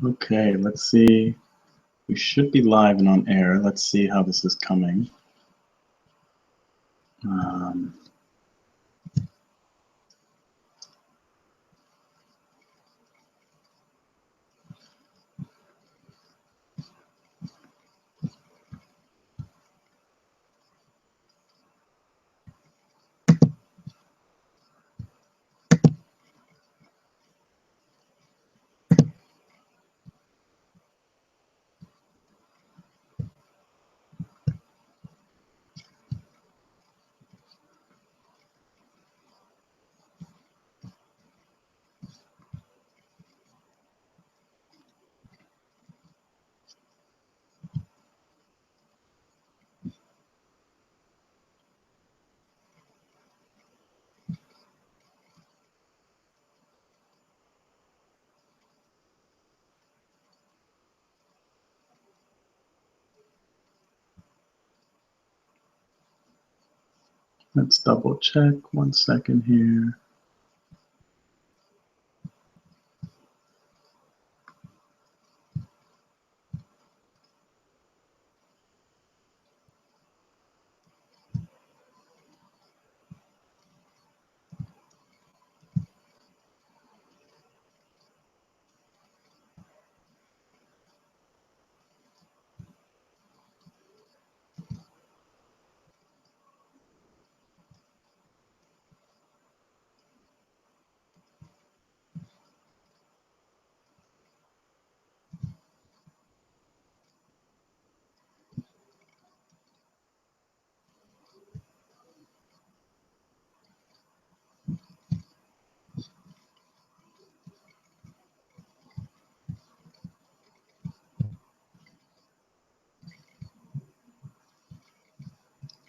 Okay, let's see. We should be live and on air. Let's see how this is coming. Let's double check 1 second here.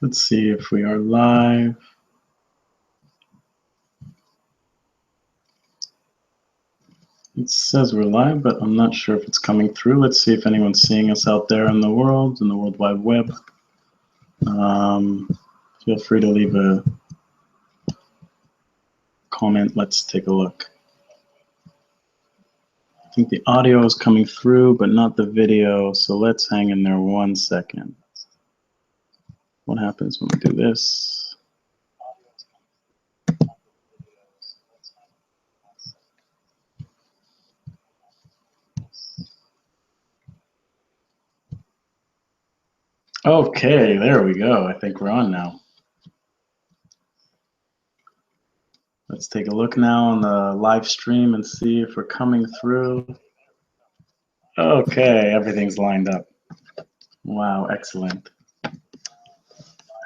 Let's see if we are live. It says we're live, but I'm not sure if it's coming through. Let's see if anyone's seeing us out there in the world, in the World Wide Web. Feel free to leave a comment. Let's take a look. I think the audio is coming through, but not the video. So let's hang in there 1 second. What happens when we do this? Okay, there we go. I think we're on now. Let's take a look now on the live stream and see if we're coming through. Okay, everything's lined up. Wow, excellent.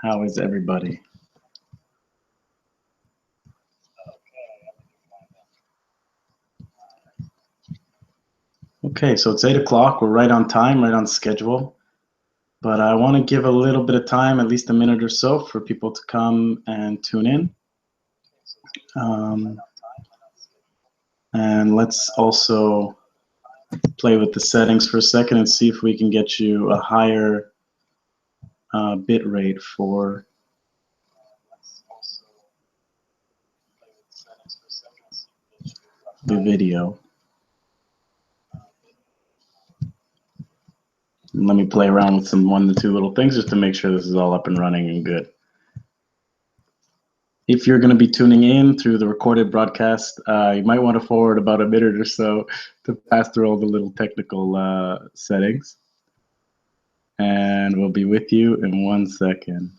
How is everybody? Okay, so it's 8 o'clock. We're right on time, right on schedule. But I want to give a little bit of time, at least a minute or so, for people to come and tune in. And let's also play with the settings for a second and see if we can get you a higher bit rate for the video. And let me play around with some 1 to 2 little things just to make sure this is all up and running and good. If you're going to be tuning in through the recorded broadcast, you might want to forward about a minute or so to pass through all the little technical settings. And we'll be with you in 1 second.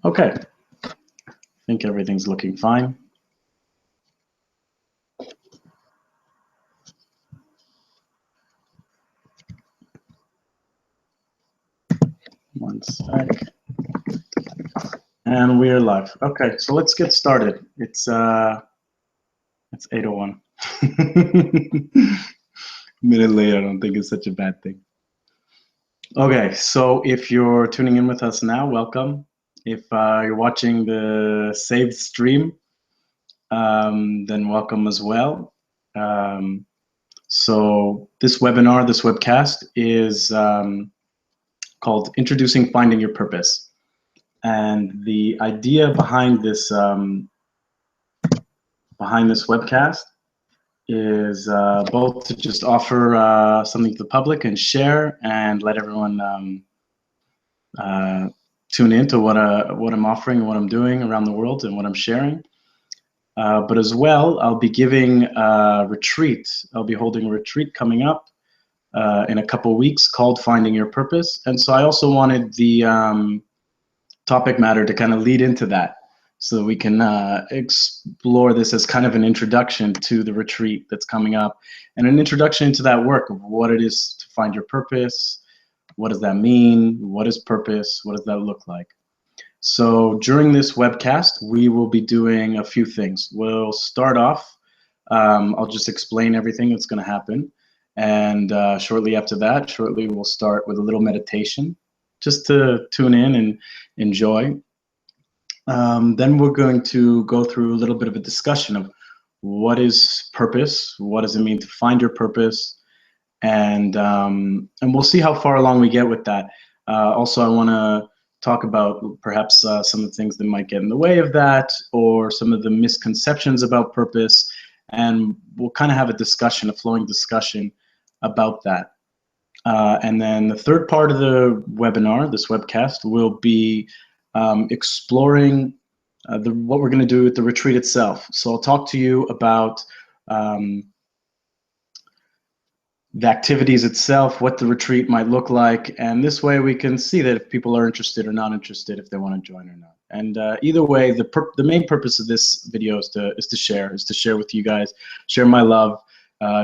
Okay, I think everything's looking fine. One sec. And we are live. Okay, so let's get started. It's 8:01. A minute late, I don't think it's such a bad thing. Okay, so if you're tuning in with us now, welcome. If you're watching the saved stream, then welcome as well. So this webinar, this webcast is called Introducing Finding Your Purpose. And the idea behind this webcast is both to just offer something to the public and share and let everyone tune into what I'm offering and what I'm doing around the world and what I'm sharing. But as well, I'll be giving a retreat. I'll be holding a retreat coming up in a couple weeks called Finding Your Purpose. And so I also wanted the topic matter to kind of lead into that, so that we can explore this as kind of an introduction to the retreat that's coming up, and an introduction into that work of what it is to find your purpose. What does that mean? What is purpose? What does that look like? So during this webcast, we will be doing a few things. We'll start off, I'll just explain everything that's going to happen. And shortly after that, we'll start with a little meditation, just to tune in and enjoy. Then we're going to go through a little bit of a discussion of what is purpose, what does it mean to find your purpose, and we'll see how far along we get with that. Also, I want to talk about perhaps some of the things that might get in the way of that, or some of the misconceptions about purpose, and we'll kind of have a discussion, a flowing discussion about that. And then the third part of the webinar, this webcast, will be exploring what we're going to do at the retreat itself. So I'll talk to you about the activities itself, what the retreat might look like, and this way we can see that if people are interested or not interested, if they want to join or not. And either way, the main purpose of this video is to share with you guys, share my love,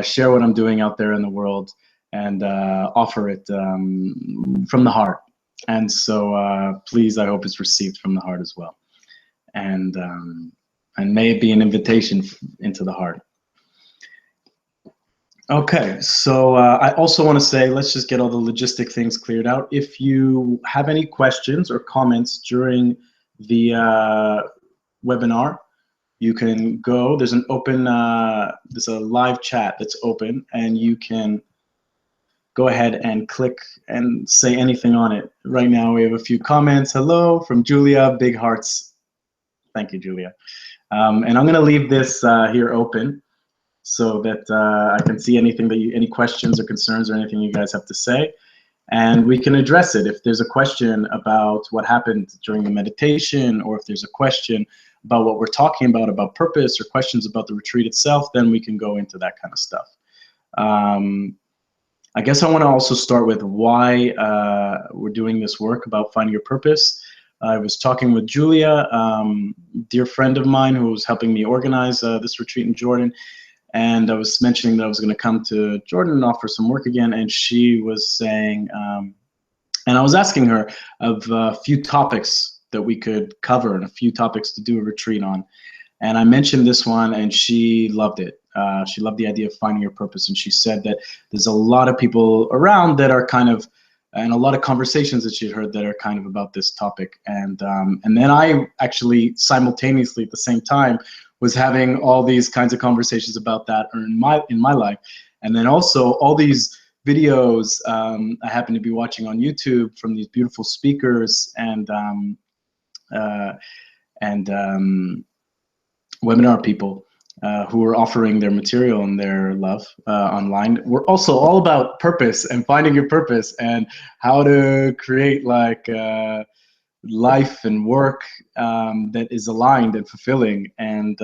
share what I'm doing out there in the world, and offer it from the heart. And so please, I hope it's received from the heart as well, and may it be an invitation into the heart. Okay, so I also want to say, let's just get all the logistic things cleared out. If you have any questions or comments during the webinar, you can go, there's an open, there's a live chat that's open, and you can go ahead and click and say anything on it. Right now we have a few comments. Hello from Julia, big hearts. Thank you, Julia. And I'm gonna leave this here open, so that I can see anything that any questions or concerns or anything you guys have to say, and we can address it. If there's a question about what happened during the meditation, or if there's a question about what we're talking about purpose, or questions about the retreat itself, then we can go into that kind of stuff. I guess I want to also start with why we're doing this work about finding your purpose. I was talking with Julia, dear friend of mine who was helping me organize this retreat in Jordan. And I was mentioning that I was going to come to Jordan and offer some work again, and she was saying, and I was asking her of a few topics that we could cover and a few topics to do a retreat on. And I mentioned this one, and she loved it. She loved the idea of finding your purpose, and she said that there's a lot of people around that are kind of, and a lot of conversations that she'd heard that are kind of about this topic. And then I actually simultaneously at the same time was having all these kinds of conversations about that in my life. And then also all these videos I happen to be watching on YouTube from these beautiful speakers and webinar people who are offering their material and their love online. We're also all about purpose and finding your purpose and how to create like life and work that is aligned and fulfilling, and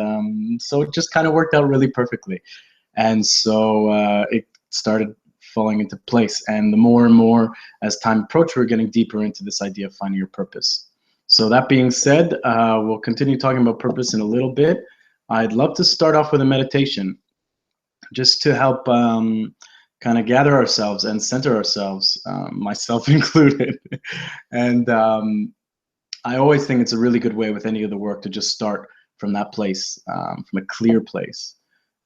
so it just kind of worked out really perfectly, and so it started falling into place. And the more and more as time approached, we're getting deeper into this idea of finding your purpose. So that being said, we'll continue talking about purpose in a little bit. I'd love to start off with a meditation just to help kind of gather ourselves and center ourselves, myself included. And I always think it's a really good way with any of the work to just start from that place, from a clear place.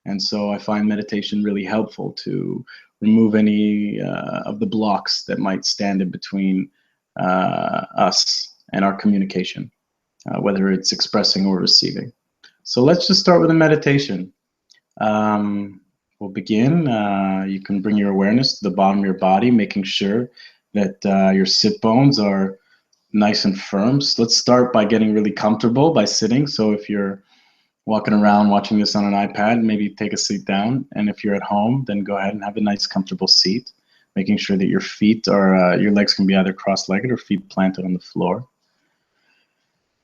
And so I find meditation really helpful to remove any of the blocks that might stand in between us and our communication, whether it's expressing or receiving. So let's just start with a meditation. We'll begin. You can bring your awareness to the bottom of your body, making sure that your sit bones are nice and firm. So let's start by getting really comfortable by sitting. So if you're walking around watching this on an iPad, maybe take a seat down. And if you're at home, then go ahead and have a nice comfortable seat, making sure that your feet are, your legs can be either cross-legged or feet planted on the floor.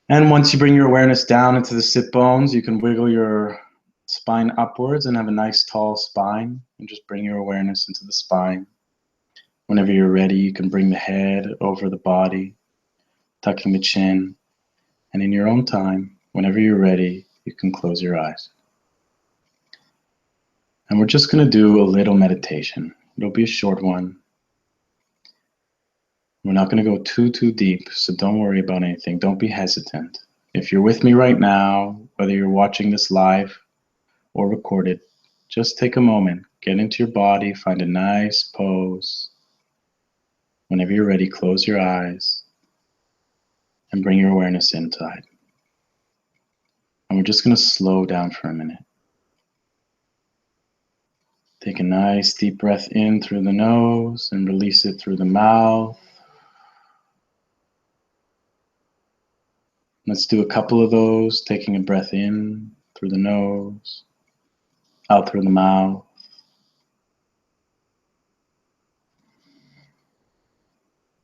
And once you bring your awareness down into the sit bones, you can wiggle your spine upwards and have a nice tall spine, and just bring your awareness into the spine. Whenever you're ready, you can bring the head over the body, tucking the chin, and in your own time, whenever you're ready, you can close your eyes. And we're just going to do a little meditation. It'll be a short one. We're not going to go too deep, so don't worry about anything. Don't be hesitant. If you're with me right now, whether you're watching this live or recorded, just take a moment, get into your body, find a nice pose. Whenever you're ready, close your eyes and bring your awareness inside. And we're just going to slow down for a minute. Take a nice deep breath in through the nose and release it through the mouth. Let's do a couple of those, taking a breath in through the nose, out through the mouth.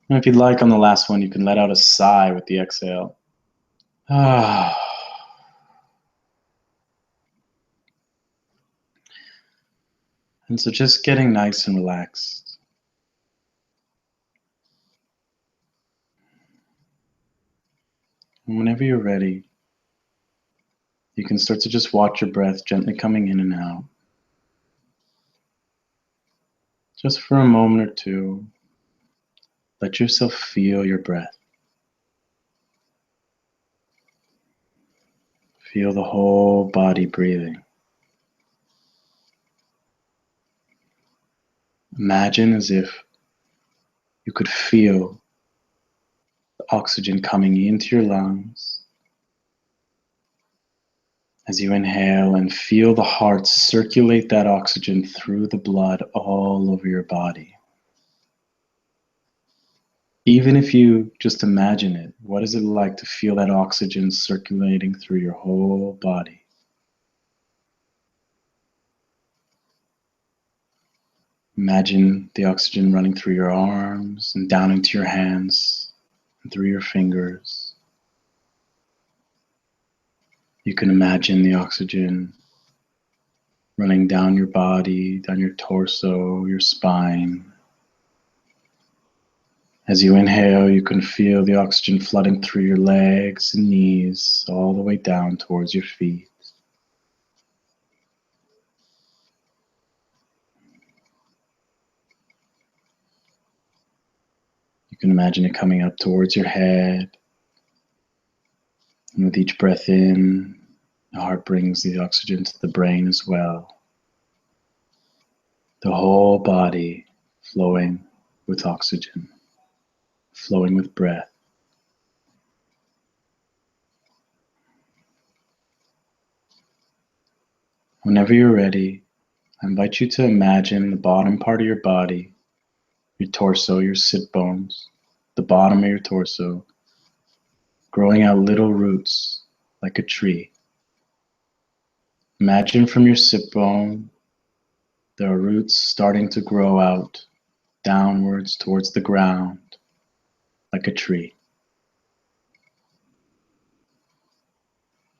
And if you'd like, on the last one, you can let out a sigh with the exhale. And so just getting nice and relaxed. And whenever you're ready, you can start to just watch your breath gently coming in and out. Just for a moment or two, let yourself feel your breath. Feel the whole body breathing. Imagine as if you could feel the oxygen coming into your lungs as you inhale, and feel the heart circulate that oxygen through the blood all over your body. Even if you just imagine it, what is it like to feel that oxygen circulating through your whole body? Imagine the oxygen running through your arms and down into your hands and through your fingers. You can imagine the oxygen running down your body, down your torso, your spine. As you inhale, you can feel the oxygen flooding through your legs and knees, all the way down towards your feet. You can imagine it coming up towards your head. And with each breath in, the heart brings the oxygen to the brain as well. The whole body flowing with oxygen, flowing with breath. Whenever you're ready, I invite you to imagine the bottom part of your body, your torso, your sit bones, the bottom of your torso, growing out little roots like a tree. Imagine from your sit bone, there are roots starting to grow out downwards towards the ground like a tree.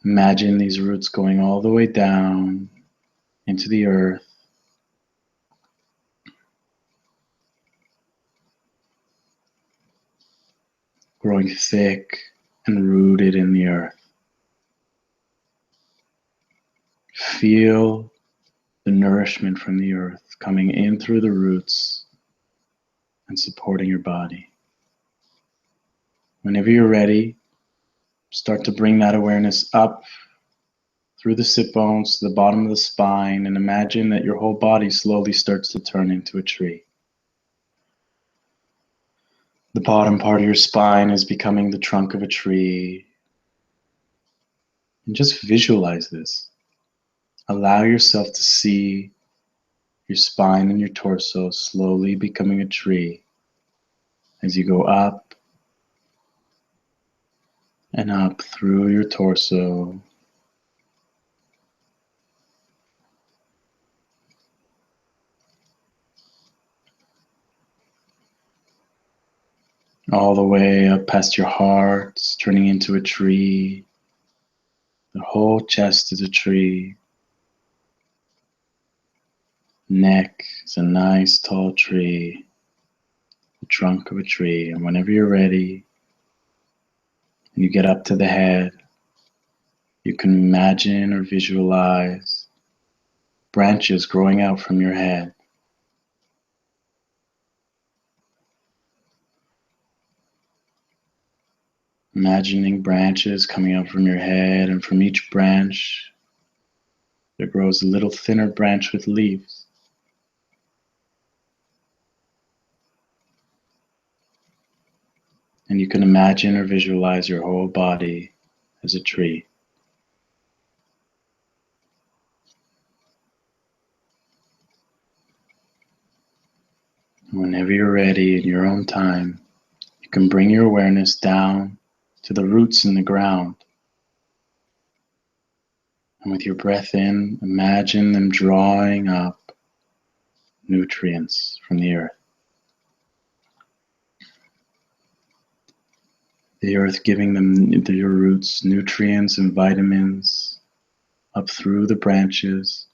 Imagine these roots going all the way down into the earth, growing thick and rooted in the earth. Feel the nourishment from the earth coming in through the roots and supporting your body. Whenever you're ready, start to bring that awareness up through the sit bones to the bottom of the spine, and imagine that your whole body slowly starts to turn into a tree. The bottom part of your spine is becoming the trunk of a tree. And just visualize this. Allow yourself to see your spine and your torso slowly becoming a tree as you go up and up through your torso, all the way up past your heart, turning into a tree. The whole chest is a tree. Neck is a nice tall tree, the trunk of a tree. And whenever you're ready and you get up to the head, you can imagine or visualize branches growing out from your head. Imagining branches coming out from your head, and from each branch there grows a little thinner branch with leaves. And you can imagine or visualize your whole body as a tree. And whenever you're ready in your own time, you can bring your awareness down to the roots in the ground. And with your breath in, imagine them drawing up nutrients from the earth. The earth giving them, your roots, nutrients and vitamins up through the branches,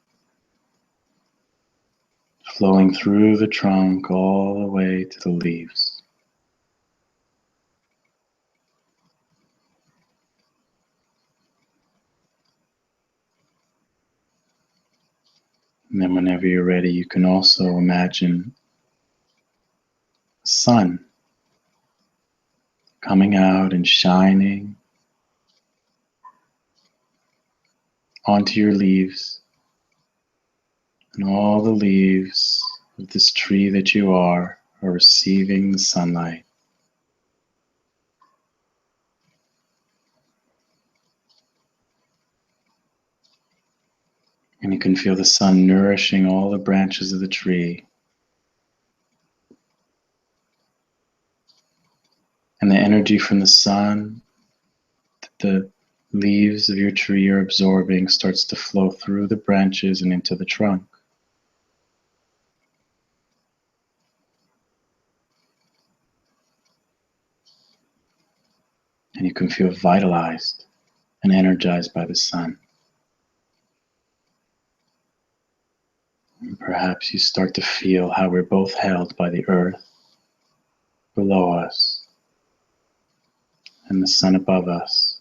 flowing through the trunk all the way to the leaves. And then whenever you're ready, you can also imagine the sun coming out and shining onto your leaves, and all the leaves of this tree that you are receiving the sunlight. And you can feel the sun nourishing all the branches of the tree. And the energy from the sun that the leaves of your tree are absorbing starts to flow through the branches and into the trunk. And you can feel vitalized and energized by the sun. And perhaps you start to feel how we're both held by the earth below us and the sun above us,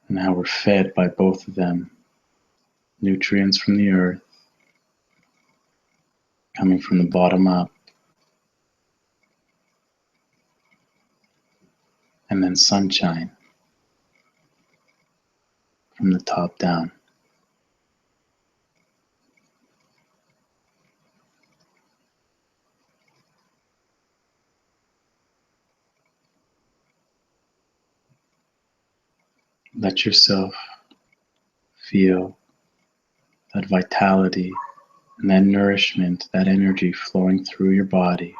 and how we're fed by both of them, nutrients from the earth coming from the bottom up, and then sunshine from the top down. Let yourself feel that vitality and that nourishment, that energy flowing through your body.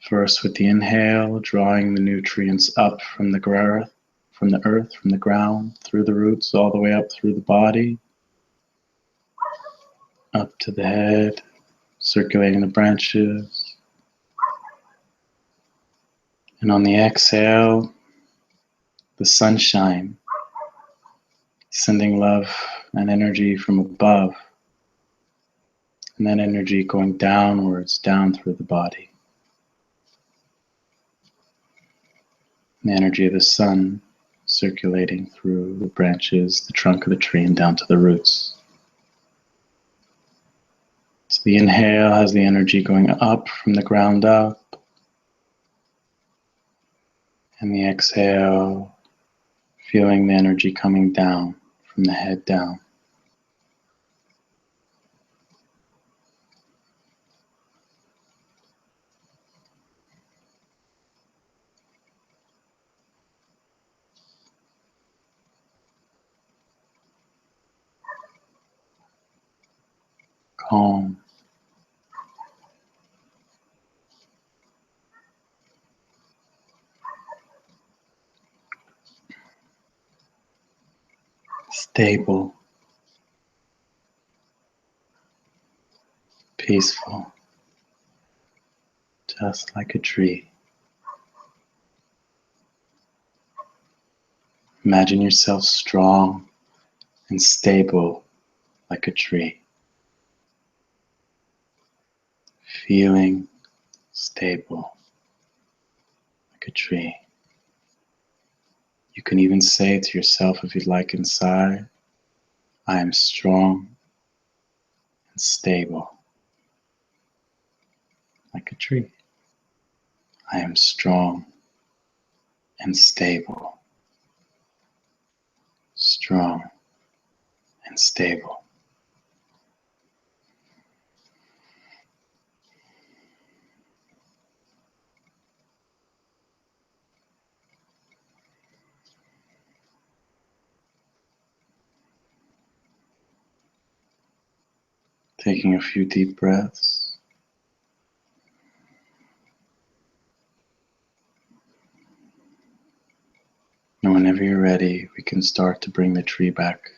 First with the inhale, drawing the nutrients up from the earth, from the ground, through the roots, all the way up through the body, up to the head, circulating the branches. And on the exhale, the sunshine, sending love and energy from above, and that energy going downwards, down through the body. The energy of the sun circulating through the branches, the trunk of the tree, and down to the roots. So the inhale has the energy going up from the ground up, and the exhale, feeling the energy coming down from the head down. Calm, stable, peaceful, just like a tree. Imagine yourself strong and stable like a tree, feeling stable like a tree. You can even say to yourself, if you'd like, inside, I am strong and stable like a tree. I am strong and stable, strong and stable. Taking a few deep breaths. And whenever you're ready, we can start to bring the tree back.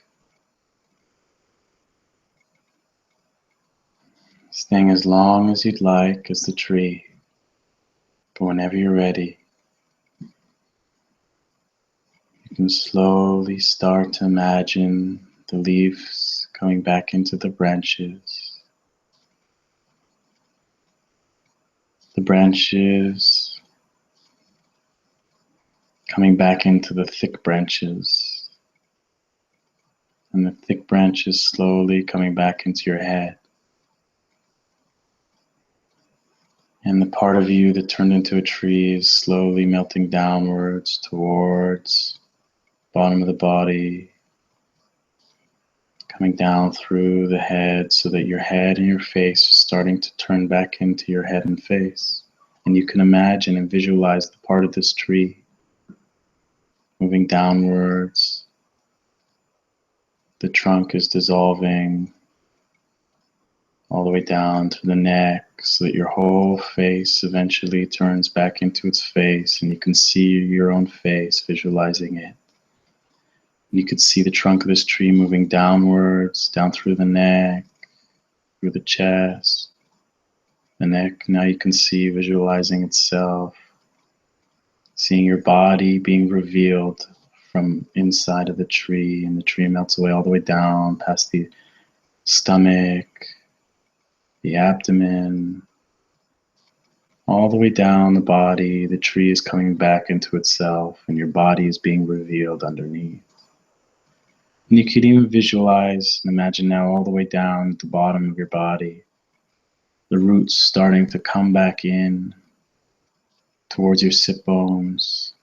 Staying as long as you'd like as the tree. But whenever you're ready, you can slowly start to imagine the leaves coming back into the branches. The branches coming back into the thick branches. And the thick branches slowly coming back into your head. And the part of you that turned into a tree is slowly melting downwards towards the bottom of the body, coming down through the head so that your head and your face is starting to turn back into your head and face. And you can imagine and visualize the part of this tree moving downwards. The trunk is dissolving all the way down to the neck so that your whole face eventually turns back into its face and you can see your own face, visualizing it. And you could see the trunk of this tree moving downwards, down through the neck, through the chest, the neck. Now you can see visualizing itself, seeing your body being revealed from inside of the tree, and the tree melts away all the way down past the stomach, the abdomen, all the way down the body. The tree is coming back into itself and your body is being revealed underneath. And you could even visualize and imagine now all the way down at the bottom of your body, the roots starting to come back in towards your sit bones,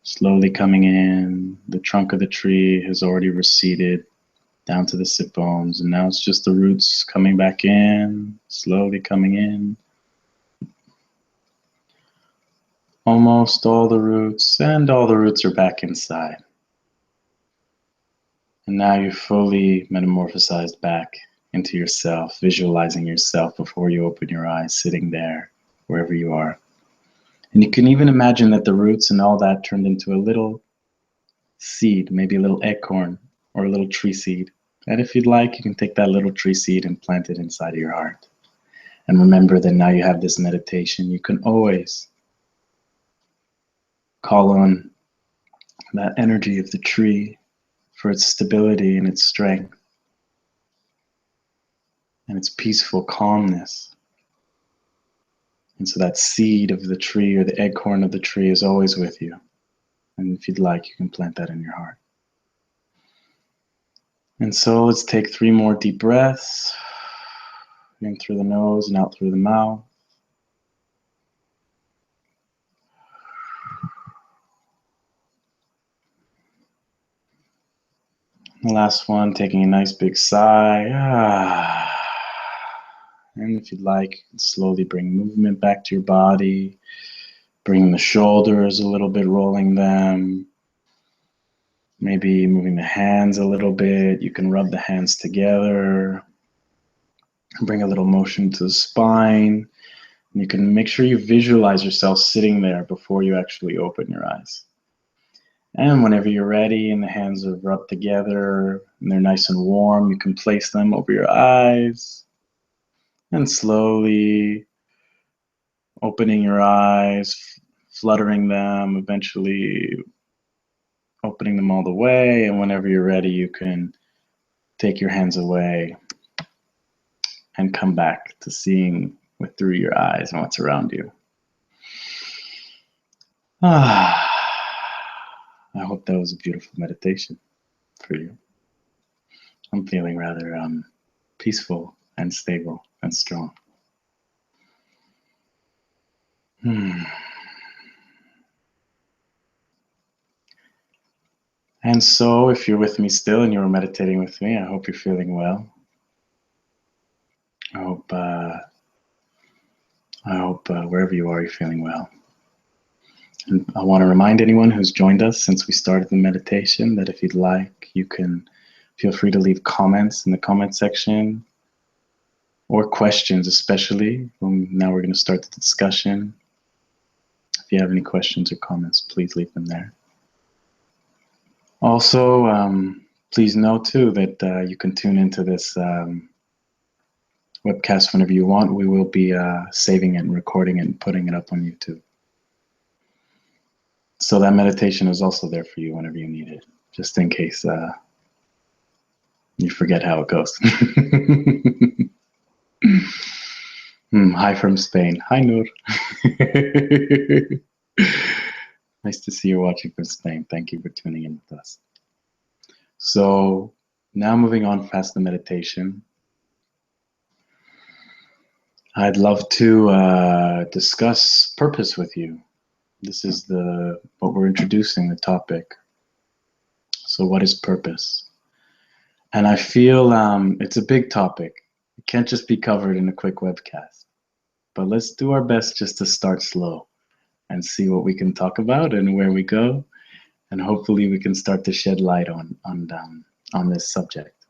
slowly coming in. The trunk of the tree has already receded down to the sit bones, and now it's just the roots coming back in, slowly coming in. Almost all the roots, and all the roots are back inside. And now you're fully metamorphosized back into yourself, visualizing yourself before you open your eyes, sitting there, wherever you are. And you can even imagine that the roots and all that turned into a little seed, maybe a little acorn or a little tree seed. And if you'd like, you can take that little tree seed and plant it inside of your heart. And remember that now you have this meditation. You can always call on that energy of the tree for its stability and its strength and its peaceful calmness. And so that seed of the tree or the acorn of the tree is always with you. And if you'd like, you can plant that in your heart. And so let's take 3 more deep breaths. In through the nose and out through the mouth. The last one, taking a nice big sigh. And if you'd like, you can slowly bring movement back to your body. Bring the shoulders a little bit, rolling them. Maybe moving the hands a little bit. You can rub the hands together. Bring a little motion to the spine. And you can make sure you visualize yourself sitting there before you actually open your eyes. And whenever you're ready and the hands are rubbed together and they're nice and warm, you can place them over your eyes and slowly opening your eyes, fluttering them, eventually opening them all the way. And whenever you're ready, you can take your hands away and come back to seeing through your eyes and what's around you. I hope that was a beautiful meditation for you. I'm feeling rather peaceful and stable and strong. And so if you're with me still and you're meditating with me, I hope you're feeling well. I hope wherever you are, you're feeling well. And I want to remind anyone who's joined us since we started the meditation that if you'd like, you can feel free to leave comments in the comment section or questions, especially. Now we're going to start the discussion. If you have any questions or comments, please leave them there. Also, please know too that you can tune into this webcast whenever you want. We will be saving it and recording it and putting it up on YouTube. So that meditation is also there for you whenever you need it, just in case you forget how it goes. Hi from Spain. Hi, Noor. Nice to see you watching from Spain. Thank you for tuning in with us. So now moving on past the meditation, I'd love to discuss purpose with you. This is what we're introducing, the topic. So what is purpose? And I feel it's a big topic. It can't just be covered in a quick webcast. But let's do our best just to start slow and see what we can talk about and where we go. And hopefully we can start to shed light on this subject.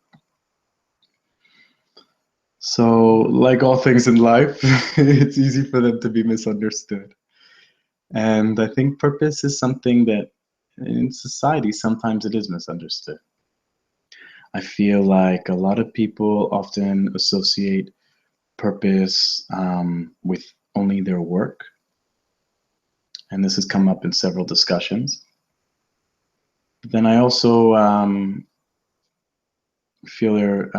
So like all things in life, it's easy for them to be misunderstood. And I think purpose is something that in society, sometimes it is misunderstood. I feel like a lot of people often associate purpose with only their work. And this has come up in several discussions. But then I also feel there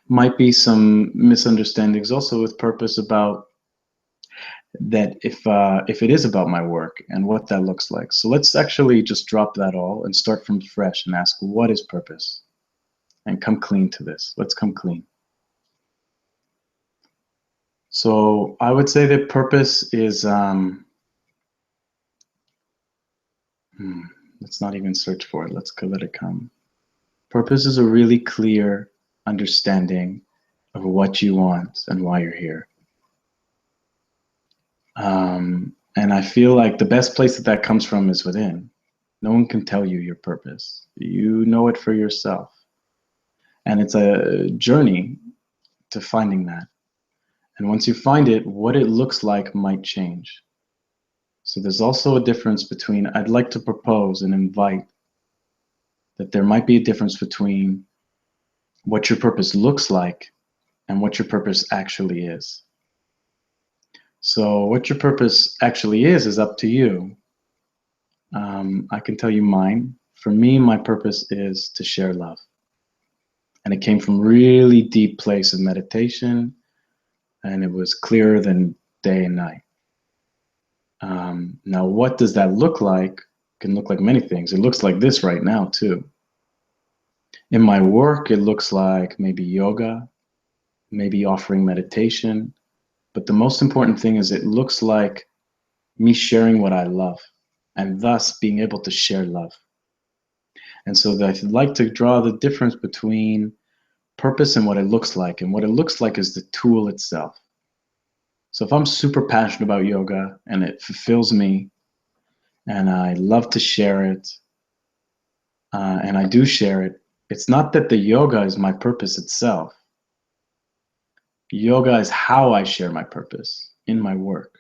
might be some misunderstandings also with purpose about that if it is about my work and what that looks like. So let's actually just drop that all and start from fresh and ask, what is purpose? And come clean to this. Let's come clean. So I would say that purpose is, let's not even search for it. Let's let it come. Purpose is a really clear understanding of what you want and why you're here. And I feel like the best place that comes from is within. No one can tell you your purpose. You know it for yourself. And it's a journey to finding that. And once you find it, what it looks like might change. So there's also a difference between, I'd like to propose and invite that there might be a difference between what your purpose looks like and what your purpose actually is. So what your purpose actually is up to you. I can tell you mine. For me, my purpose is to share love. And it came from really deep place of meditation, and it was clearer than day and night. Now, what does that look like? It can look like many things. It looks like this right now, too. In my work, it looks like maybe yoga, maybe offering meditation. But the most important thing is it looks like me sharing what I love and thus being able to share love. And so I'd like to draw the difference between purpose and what it looks like. And what it looks like is the tool itself. So if I'm super passionate about yoga and it fulfills me and I love to share it, and I do share it, it's not that the yoga is my purpose itself. Yoga is how I share my purpose in my work.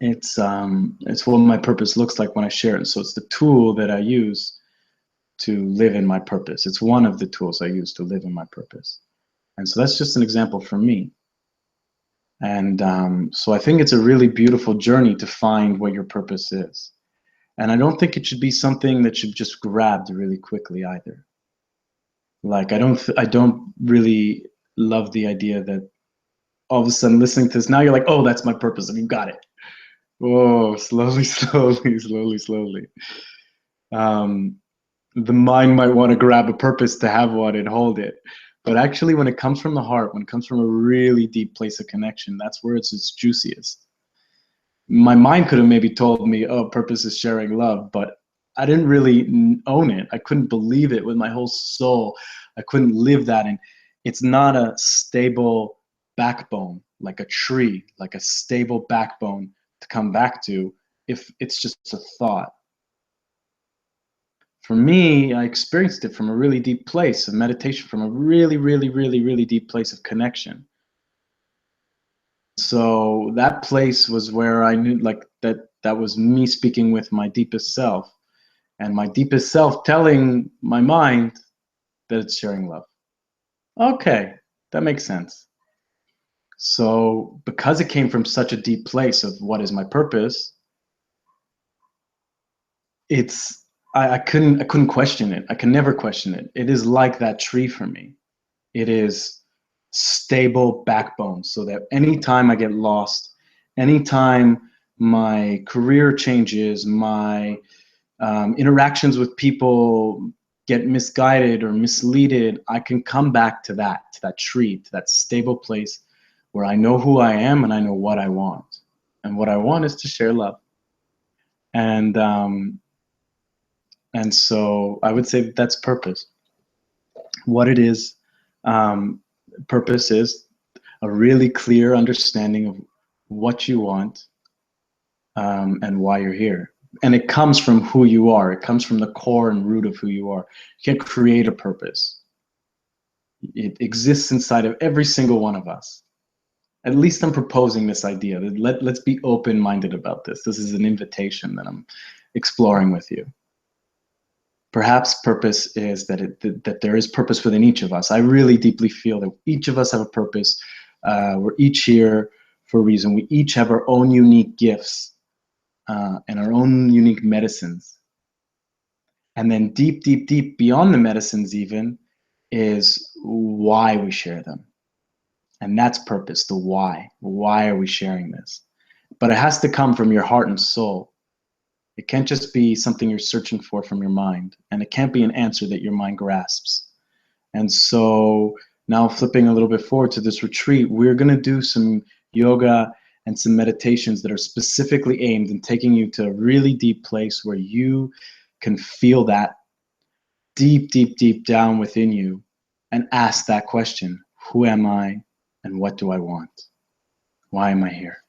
It's what my purpose looks like when I share it. And so it's the tool that I use to live in my purpose. It's one of the tools I use to live in my purpose. And so that's just an example for me. And so I think it's a really beautiful journey to find what your purpose is. And I don't think it should be something that should just grabbed really quickly either. Like I don't really love the idea that all of a sudden listening to this now you're like, oh, that's my purpose and you got it. Whoa, slowly, slowly, slowly, slowly. The mind might want to grab a purpose to have one and hold it. But actually, when it comes from the heart, when it comes from a really deep place of connection, that's where it's its juiciest. My mind could have maybe told me, oh, purpose is sharing love, but I didn't really own it. I couldn't believe it with my whole soul. I couldn't live that. And it's not a stable backbone, like a tree, like a stable backbone to come back to if it's just a thought. For me, I experienced it from a really deep place of meditation, from a really, really, really, really deep place of connection. So that place was where I knew like that was me speaking with my deepest self, and my deepest self telling my mind that it's sharing love. Okay, that makes sense. So because it came from such a deep place of what is my purpose, it's I couldn't question it. I can never question it. It is like that tree for me. It is stable backbone so that anytime I get lost, anytime my career changes, my interactions with people get misguided or misleaded, I can come back to that tree, to that stable place where I know who I am and I know what I want. And what I want is to share love. And so I would say that's purpose. What it is, purpose is a really clear understanding of what you want and why you're here. And it comes from who you are. It comes from the core and root of who you are. You can't create a purpose. It exists inside of every single one of us. At least I'm proposing this idea. Let's be open-minded about this. This is an invitation that I'm exploring with you. Perhaps purpose is that there is purpose within each of us. I really deeply feel that each of us have a purpose. We're each here for a reason. We each have our own unique gifts and our own unique medicines. And then deep, deep, deep beyond the medicines even is why we share them. And that's purpose, the why. Why are we sharing this? But it has to come from your heart and soul. It can't just be something you're searching for from your mind. And it can't be an answer that your mind grasps. And so now flipping a little bit forward to this retreat, we're going to do some yoga and some meditations that are specifically aimed in taking you to a really deep place where you can feel that deep, deep, deep down within you and ask that question, who am I and what do I want? Why am I here?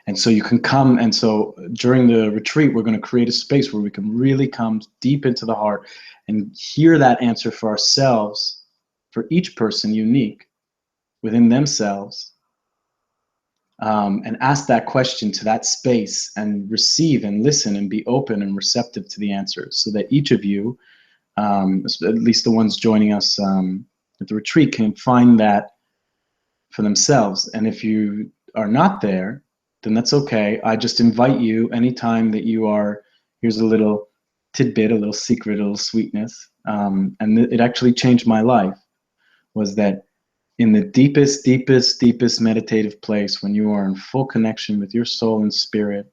And so you can come, and so during the retreat, we're going to create a space where we can really come deep into the heart and hear that answer for ourselves, for each person unique within themselves, and ask that question to that space and receive and listen and be open and receptive to the answers so that each of you, at least the ones joining us at the retreat, can find that for themselves. And if you are not there, then that's okay. I just invite you anytime that you are, here's a little tidbit, a little secret, a little sweetness. And it actually changed my life, was that in the deepest, deepest, deepest meditative place, when you are in full connection with your soul and spirit,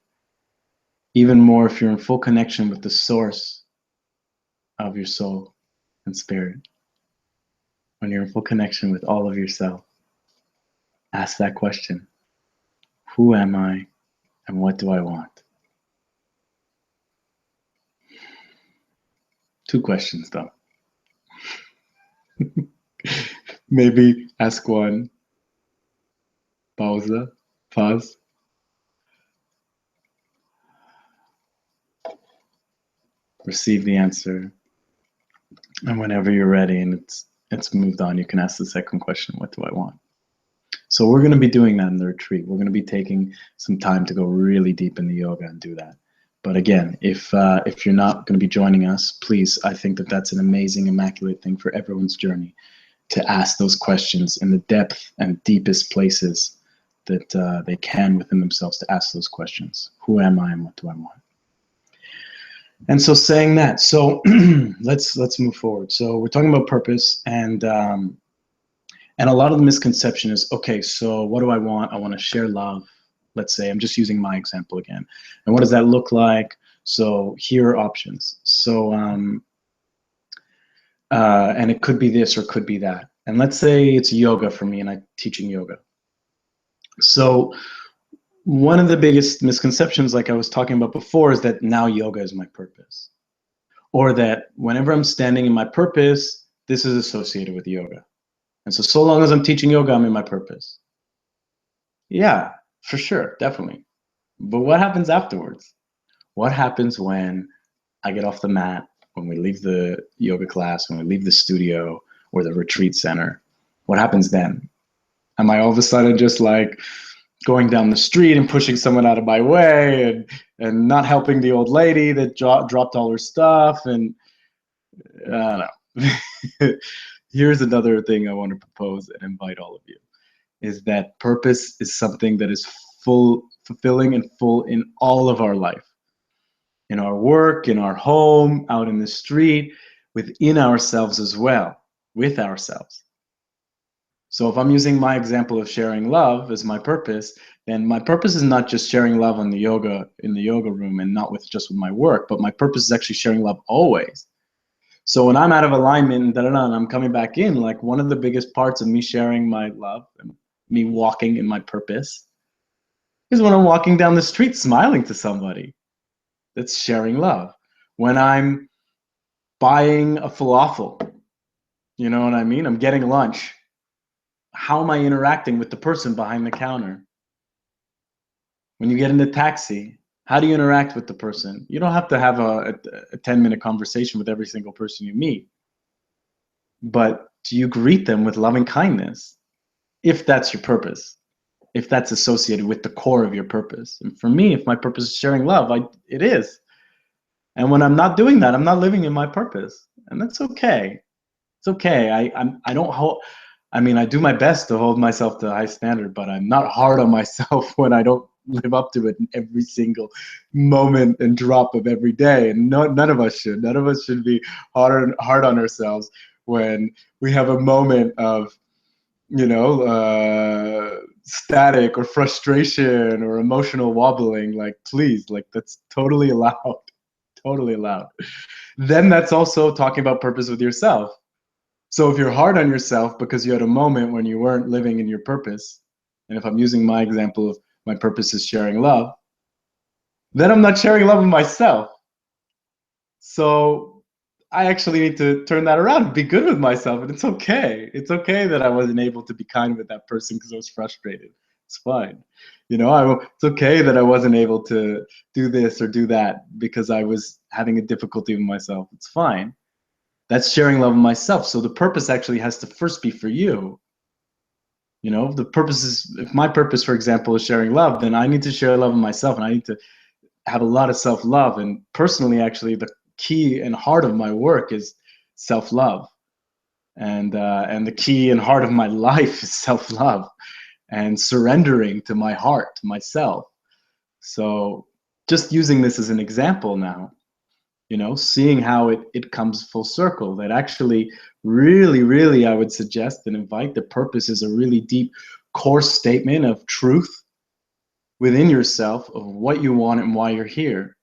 even more if you're in full connection with the source of your soul and spirit, when you're in full connection with all of yourself, ask that question, who am I and what do I want? 2 questions though. Maybe ask one, pause. Receive the answer. And whenever you're ready and it's moved on, you can ask the second question, what do I want? So we're going to be doing that in the retreat. We're going to be taking some time to go really deep in the yoga and do that. But again, if you're not going to be joining us, please, I think that that's an amazing, immaculate thing for everyone's journey, to ask those questions in the depth and deepest places that they can within themselves, to ask those questions. Who am I and what do I want? And so saying that, so let's move forward. So we're talking about purpose, and a lot of the misconception is, okay, so what do I want? I want to share love. Let's say, I'm just using my example again. And what does that look like? So here are options. So, and it could be this or it could be that. And let's say it's yoga for me and I'm teaching yoga. So one of the biggest misconceptions, like I was talking about before, is that now yoga is my purpose. Or that whenever I'm standing in my purpose, this is associated with yoga. And so long as I'm teaching yoga, I'm in my purpose. Yeah, for sure, definitely. But what happens afterwards? What happens when I get off the mat, when we leave the yoga class, when we leave the studio or the retreat center? What happens then? Am I all of a sudden just like going down the street and pushing someone out of my way and not helping the old lady that dropped all her stuff? And I don't know. Here's another thing I want to propose and invite all of you, is that purpose is something that is fulfilling and full in all of our life. In our work, in our home, out in the street, within ourselves as well, with ourselves. So if I'm using my example of sharing love as my purpose, then my purpose is not just sharing love in the yoga room and not just with my work, but my purpose is actually sharing love always. So when I'm out of alignment and I'm coming back in, like one of the biggest parts of me sharing my love and me walking in my purpose is when I'm walking down the street smiling to somebody. That's sharing love. When I'm buying a falafel, you know what I mean? I'm getting lunch. How am I interacting with the person behind the counter? When you get in the taxi, how do you interact with the person? You don't have to have a 10-minute conversation with every single person you meet. But do you greet them with loving kindness? If that's your purpose, if that's associated with the core of your purpose. And for me, if my purpose is sharing love, it is. And when I'm not doing that, I'm not living in my purpose. And that's okay. It's okay. I don't hold, I mean, I do my best to hold myself to a high standard, but I'm not hard on myself when I don't live up to it in every single moment and drop of every day. And none of us should. None of us should be hard on ourselves when we have a moment of, static or frustration or emotional wobbling. Like, please, like, that's totally allowed. Totally allowed. Then that's also talking about purpose with yourself. So if you're hard on yourself because you had a moment when you weren't living in your purpose, and if I'm using my example of my purpose is sharing love, then I'm not sharing love with myself. So I actually need to turn that around and be good with myself. And it's okay. It's okay that I wasn't able to be kind with that person because I was frustrated. It's fine. It's okay that I wasn't able to do this or do that because I was having a difficulty with myself. It's fine. That's sharing love with myself. So the purpose actually has to first be for you. The purpose is, if my purpose, for example, is sharing love, then I need to share love with myself, and I need to have a lot of self-love. And personally, actually, the key and heart of my work is self-love, and the key and heart of my life is self-love and surrendering to my heart, to myself. So just using this as an example now, seeing how it comes full circle, that actually really, really, I would suggest and invite, the purpose is a really deep core statement of truth within yourself of what you want and why you're here.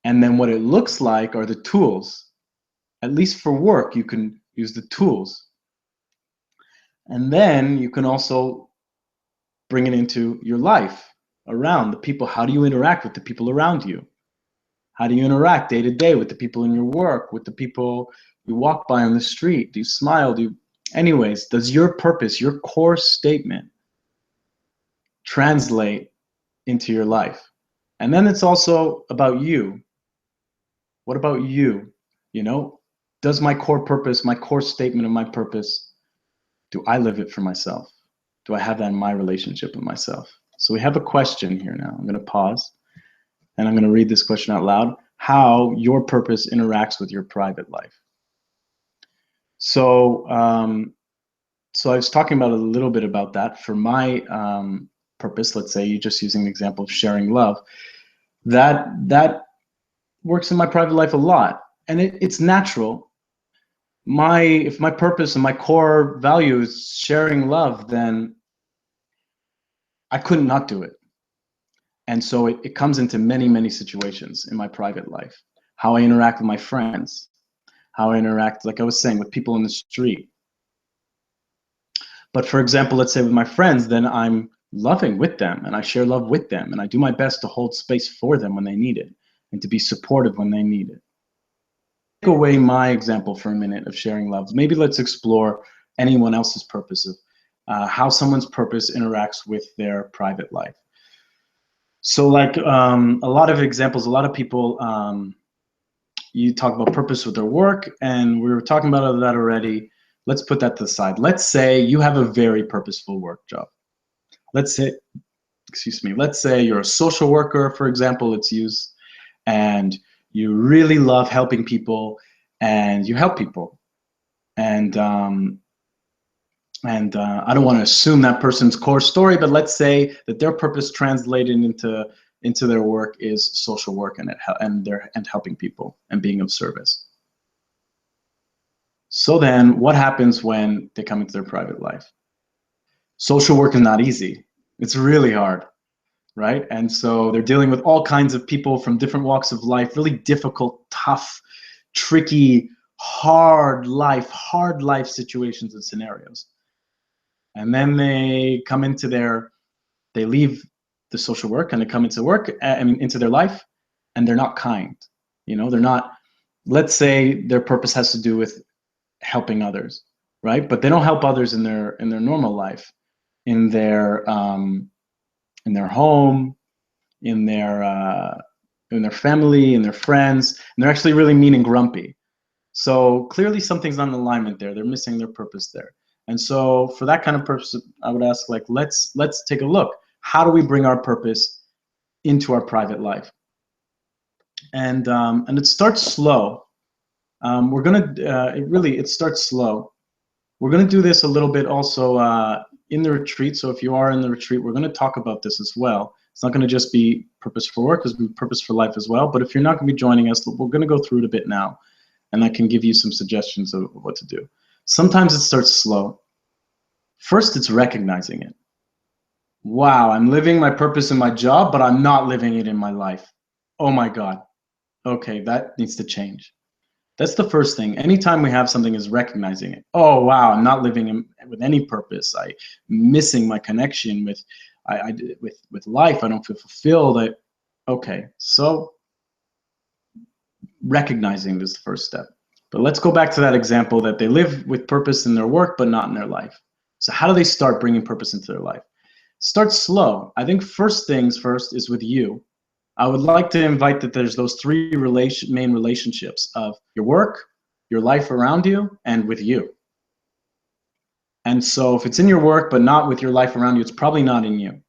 And then what it looks like are the tools. At least for work, you can use the tools. And then you can also bring it into your life around the people. How do you interact with the people around you? How do you interact day to day with the people in your work, with the people you walk by on the street? Do you smile? Anyways, does your purpose, your core statement, translate into your life? And then it's also about you. What about you? Does my core purpose, my core statement of my purpose, do I live it for myself? Do I have that in my relationship with myself? So we have a question here now. I'm going to pause and I'm going to read this question out loud. How your purpose interacts with your private life. So, so I was talking about a little bit about that. For my purpose, let's say you're just using the example of sharing love, that works in my private life a lot, and it's natural. If my purpose and my core value is sharing love, then I couldn't not do it. And so it comes into many situations in my private life. How I interact with my friends, how I interact, like I was saying, with people in the street. But for example, let's say with my friends, then I'm loving with them and I share love with them and I do my best to hold space for them when they need it and to be supportive when they need it. Take away my example for a minute of sharing love. Maybe let's explore anyone else's purpose of how someone's purpose interacts with their private life. So like a lot of examples, a lot of people, you talk about purpose with their work, and we were talking about that already. Let's put that to the side. Let's say you have a very purposeful work job. Let's say, excuse me, let's say you're a social worker, for example, it's used, and you really love helping people, and you help people. And I don't want to assume that person's core story, but let's say that their purpose translated into their work is social work and helping people and being of service. So then what happens when they come into their private life? Social work is not easy. It's really hard, right? And so they're dealing with all kinds of people from different walks of life, really difficult, tough, tricky, hard life situations and scenarios. And then they come into they leave the social work and they come into work, into their life, and they're not kind. You know, they're not, let's say their purpose has to do with helping others, right? But they don't help others in their normal life, in their home, in their family, in their friends, and they're actually really mean and grumpy. So clearly something's not in alignment there. They're missing their purpose there. And so for that kind of purpose, I would ask, like, let's take a look. How do we bring our purpose into our private life? And it starts slow. It starts slow. We're gonna do this a little bit also in the retreat. So if you are in the retreat, we're gonna talk about this as well. It's not gonna just be purpose for work, it's gonna be purpose for life as well. But if you're not gonna be joining us, we're gonna go through it a bit now, and I can give you some suggestions of what to do. Sometimes it starts slow. First, it's recognizing it. Wow, I'm living my purpose in my job, but I'm not living it in my life. Oh my God. Okay, that needs to change. That's the first thing. Anytime we have something is recognizing it. Oh wow, I'm not living with any purpose. I'm missing my connection with life. I don't feel fulfilled. Okay, so recognizing is the first step. But let's go back to that example that they live with purpose in their work, but not in their life. So how do they start bringing purpose into their life? Start slow. I think first things first is with you. I would like to invite that there's those three main relationships of your work, your life around you, and with you. And so if it's in your work but not with your life around you, it's probably not in you.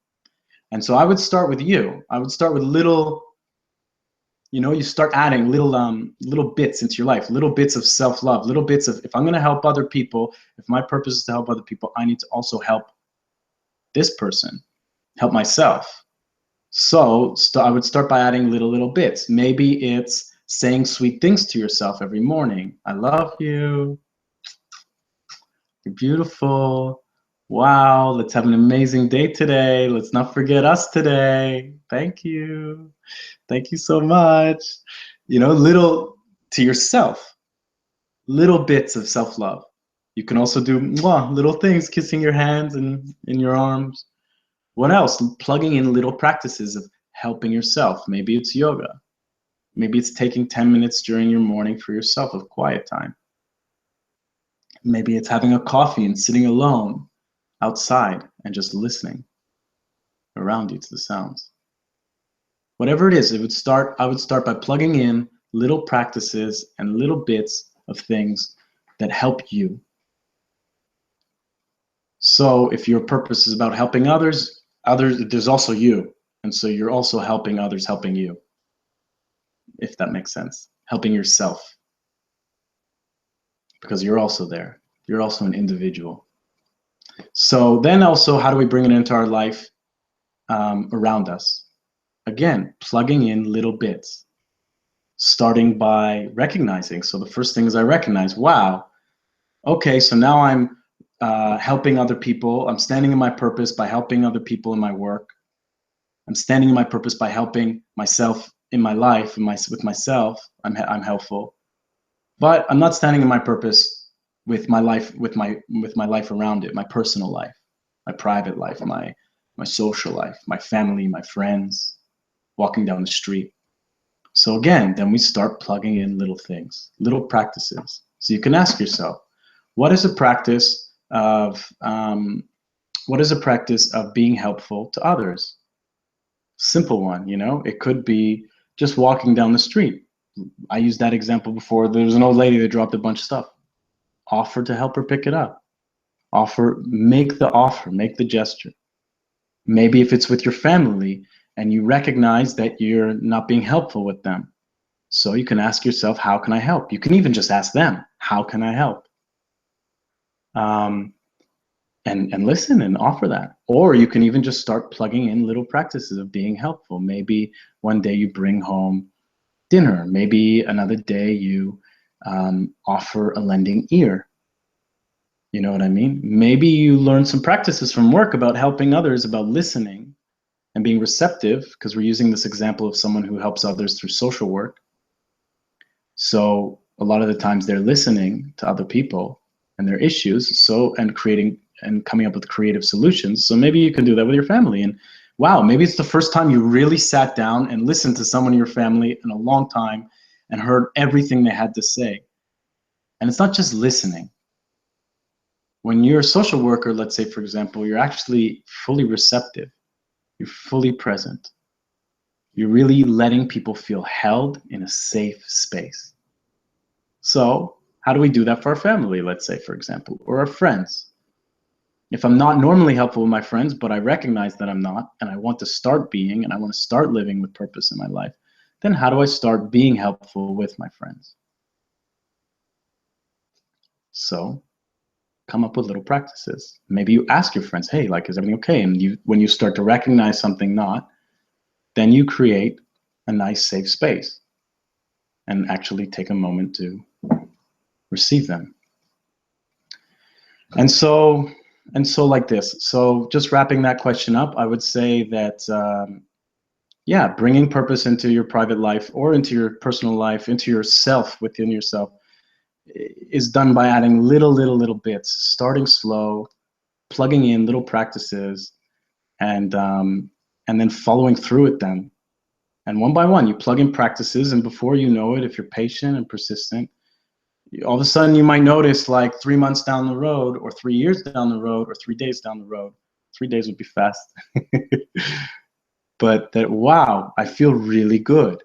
And so I would start with you. I would start with little, you start adding little bits into your life, little bits of self-love, little bits of, if I'm going to help other people, if my purpose is to help other people, I need to also help this person, help myself. So I would start by adding little bits. Maybe it's saying sweet things to yourself every morning. I love you. You're beautiful. Wow, let's have an amazing day today. Let's not forget us today. Thank you. Thank you so much. Little to yourself, little bits of self-love. You can also do little things, kissing your hands and in your arms. What else? Plugging in little practices of helping yourself. Maybe it's yoga. Maybe it's taking 10 minutes during your morning for yourself of quiet time. Maybe it's having a coffee and sitting alone outside and just listening around you to the sounds. Whatever it is, I would start by plugging in little practices and little bits of things that help you. So if your purpose is about helping others, there's also you. And so you're also helping others, helping you, if that makes sense. Helping yourself, because you're also there. You're also an individual. So then also, how do we bring it into our life around us? Again, plugging in little bits, starting by recognizing. So the first thing is I recognize, wow, okay, so now I'm helping other people. I'm standing in my purpose by helping other people in my work. I'm standing in my purpose by helping myself in my life, with myself. I'm helpful, but I'm not standing in my purpose with my life, with my life around it, my personal life, my private life, my social life, my family, my friends, walking down the street. So again, then we start plugging in little things, little practices. So you can ask yourself, what is a practice of being helpful to others? Simple one, you know. It could be just walking down the street. I used that example before. There was an old lady that dropped a bunch of stuff. Offer to help her pick it up. Make the offer, make the gesture. Maybe if it's with your family and you recognize that you're not being helpful with them, so you can ask yourself, how can I help? You can even just ask them, how can I help? And listen and offer that. Or you can even just start plugging in little practices of being helpful. Maybe one day you bring home dinner. Maybe another day you offer a lending ear. You know what I mean? Maybe you learn some practices from work about helping others, about listening and being receptive, because we're using this example of someone who helps others through social work. So a lot of the times they're listening to other people and their issues, and creating and coming up with creative solutions. So maybe you can do that with your family. And wow, maybe it's the first time you really sat down and listened to someone in your family in a long time and heard everything they had to say. And it's not just listening. When you're a social worker, let's say, for example, you're actually fully receptive. You're fully present. You're really letting people feel held in a safe space. So how do we do that for our family, let's say, for example, or our friends? If I'm not normally helpful with my friends, but I recognize that I'm not, and I want to start being, and I want to start living with purpose in my life, then how do I start being helpful with my friends? So come up with little practices. Maybe you ask your friends, hey, like, is everything okay? And when you start to recognize something not, then you create a nice safe space and actually take a moment to receive them. And so like this. So just wrapping that question up, I would say that, yeah, bringing purpose into your private life or into your personal life, into yourself, within yourself, is done by adding little bits, starting slow, plugging in little practices, and then following through with them. And one by one, you plug in practices, and before you know it, if you're patient and persistent, all of a sudden you might notice, like 3 months down the road, or 3 years down the road, or 3 days down the road. 3 days would be fast. But that, wow, I feel really good.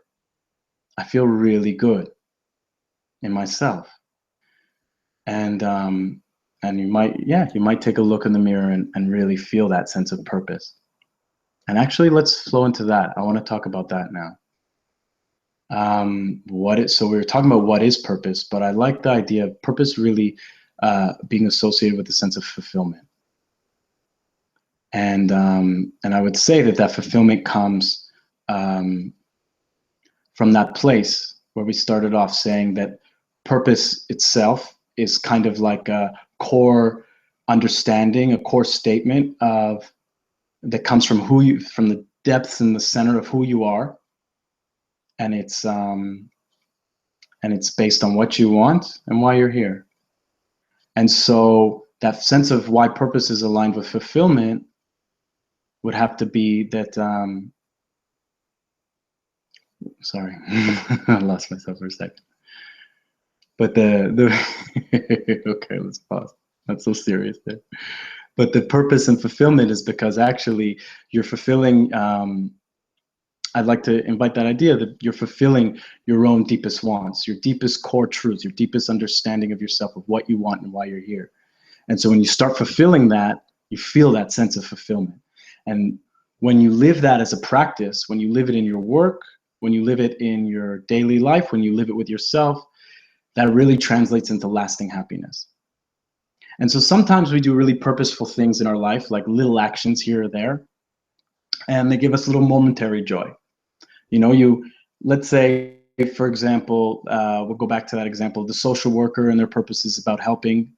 I feel really good in myself. And you might take a look in the mirror and really feel that sense of purpose. And actually, let's flow into that. I want to talk about that now. So we were talking about what is purpose, but I like the idea of purpose really being associated with a sense of fulfillment. And I would say that fulfillment comes from that place where we started off saying that purpose itself is kind of like a core understanding, a core statement that comes from from the depths and the center of who you are, and it's based on what you want and why you're here. And so that sense of why purpose is aligned with fulfillment would have to be that. Sorry, I lost myself for a second. But okay, let's pause. Not so serious there. But the purpose and fulfillment is because actually you're fulfilling. I'd like to invite that idea that you're fulfilling your own deepest wants, your deepest core truths, your deepest understanding of yourself, of what you want and why you're here. And so when you start fulfilling that, You feel that sense of fulfillment. And when you live that as a practice, when you live it in your work, when you live it in your daily life, when you live it with yourself, that really translates into lasting happiness. And so sometimes we do really purposeful things in our life, like little actions here or there, and they give us little momentary joy. You know, let's say, for example, we'll go back to that example, the social worker, and their purpose is about helping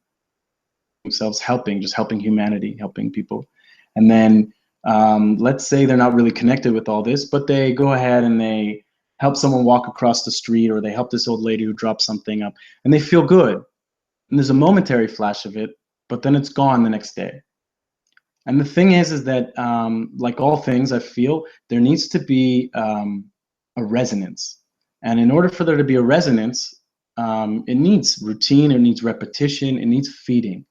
themselves, just helping humanity, helping people. And then let's say they're not really connected with all this, but they go ahead and they help someone walk across the street, or they help this old lady who dropped something up, and they feel good. And there's a momentary flash of it, but then it's gone the next day. And the thing is that like all things, I feel there needs to be a resonance. And in order for there to be a resonance, it needs routine, it needs repetition, it needs feeding,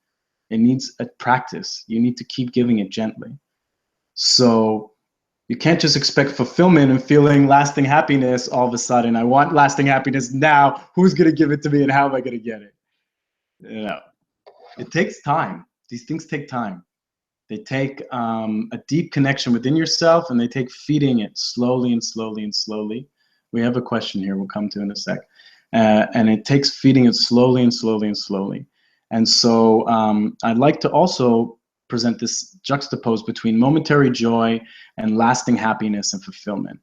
it needs a practice. You need to keep giving it gently. So you can't just expect fulfillment and feeling lasting happiness all of a sudden. I want lasting happiness now. Who's going to give it to me, and how am I going to get it? You know, it takes time. These things take time. They take a deep connection within yourself, and they take feeding it slowly and slowly and slowly. We have a question here we'll come to in a sec. And it takes feeding it slowly and slowly and slowly. And so I'd like to also present this juxtapose between momentary joy and lasting happiness and fulfillment.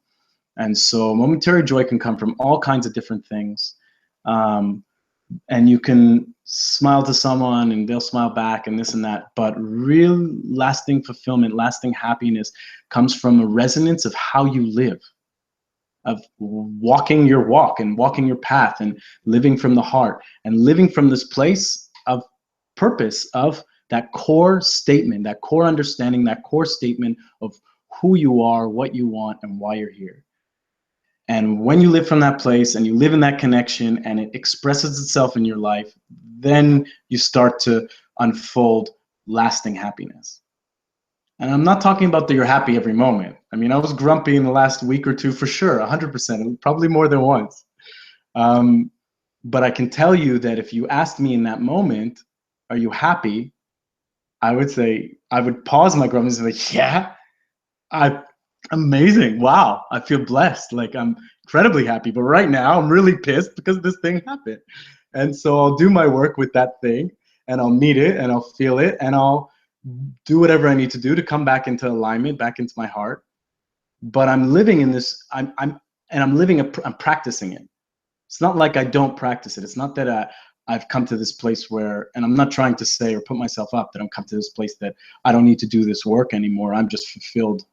And so momentary joy can come from all kinds of different things. And you can smile to someone and they'll smile back and this and that, but real lasting fulfillment, lasting happiness comes from a resonance of how you live, of walking your walk and walking your path and living from the heart and living from this place of purpose, of that core statement, that core understanding, that core statement of who you are, what you want, and why you're here. And when you live from that place and you live in that connection and it expresses itself in your life, then you start to unfold lasting happiness. And I'm not talking about that you're happy every moment. I mean, I was grumpy in the last week or two for sure, 100%, probably more than once. But I can tell you that if you asked me in that moment, are you happy? I would say, I would pause my grumpy and say, like, yeah, amazing. Wow. I feel blessed. Like, I'm incredibly happy. But right now I'm really pissed because this thing happened. And so I'll do my work with that thing, and I'll meet it, and I'll feel it, and I'll do whatever I need to do to come back into alignment, back into my heart. But I'm living in this, I'm practicing it. It's not like I don't practice it. It's not that I've come to this place where, and I'm not trying to say or put myself up that I'm come to this place that I don't need to do this work anymore. I'm just fulfilled.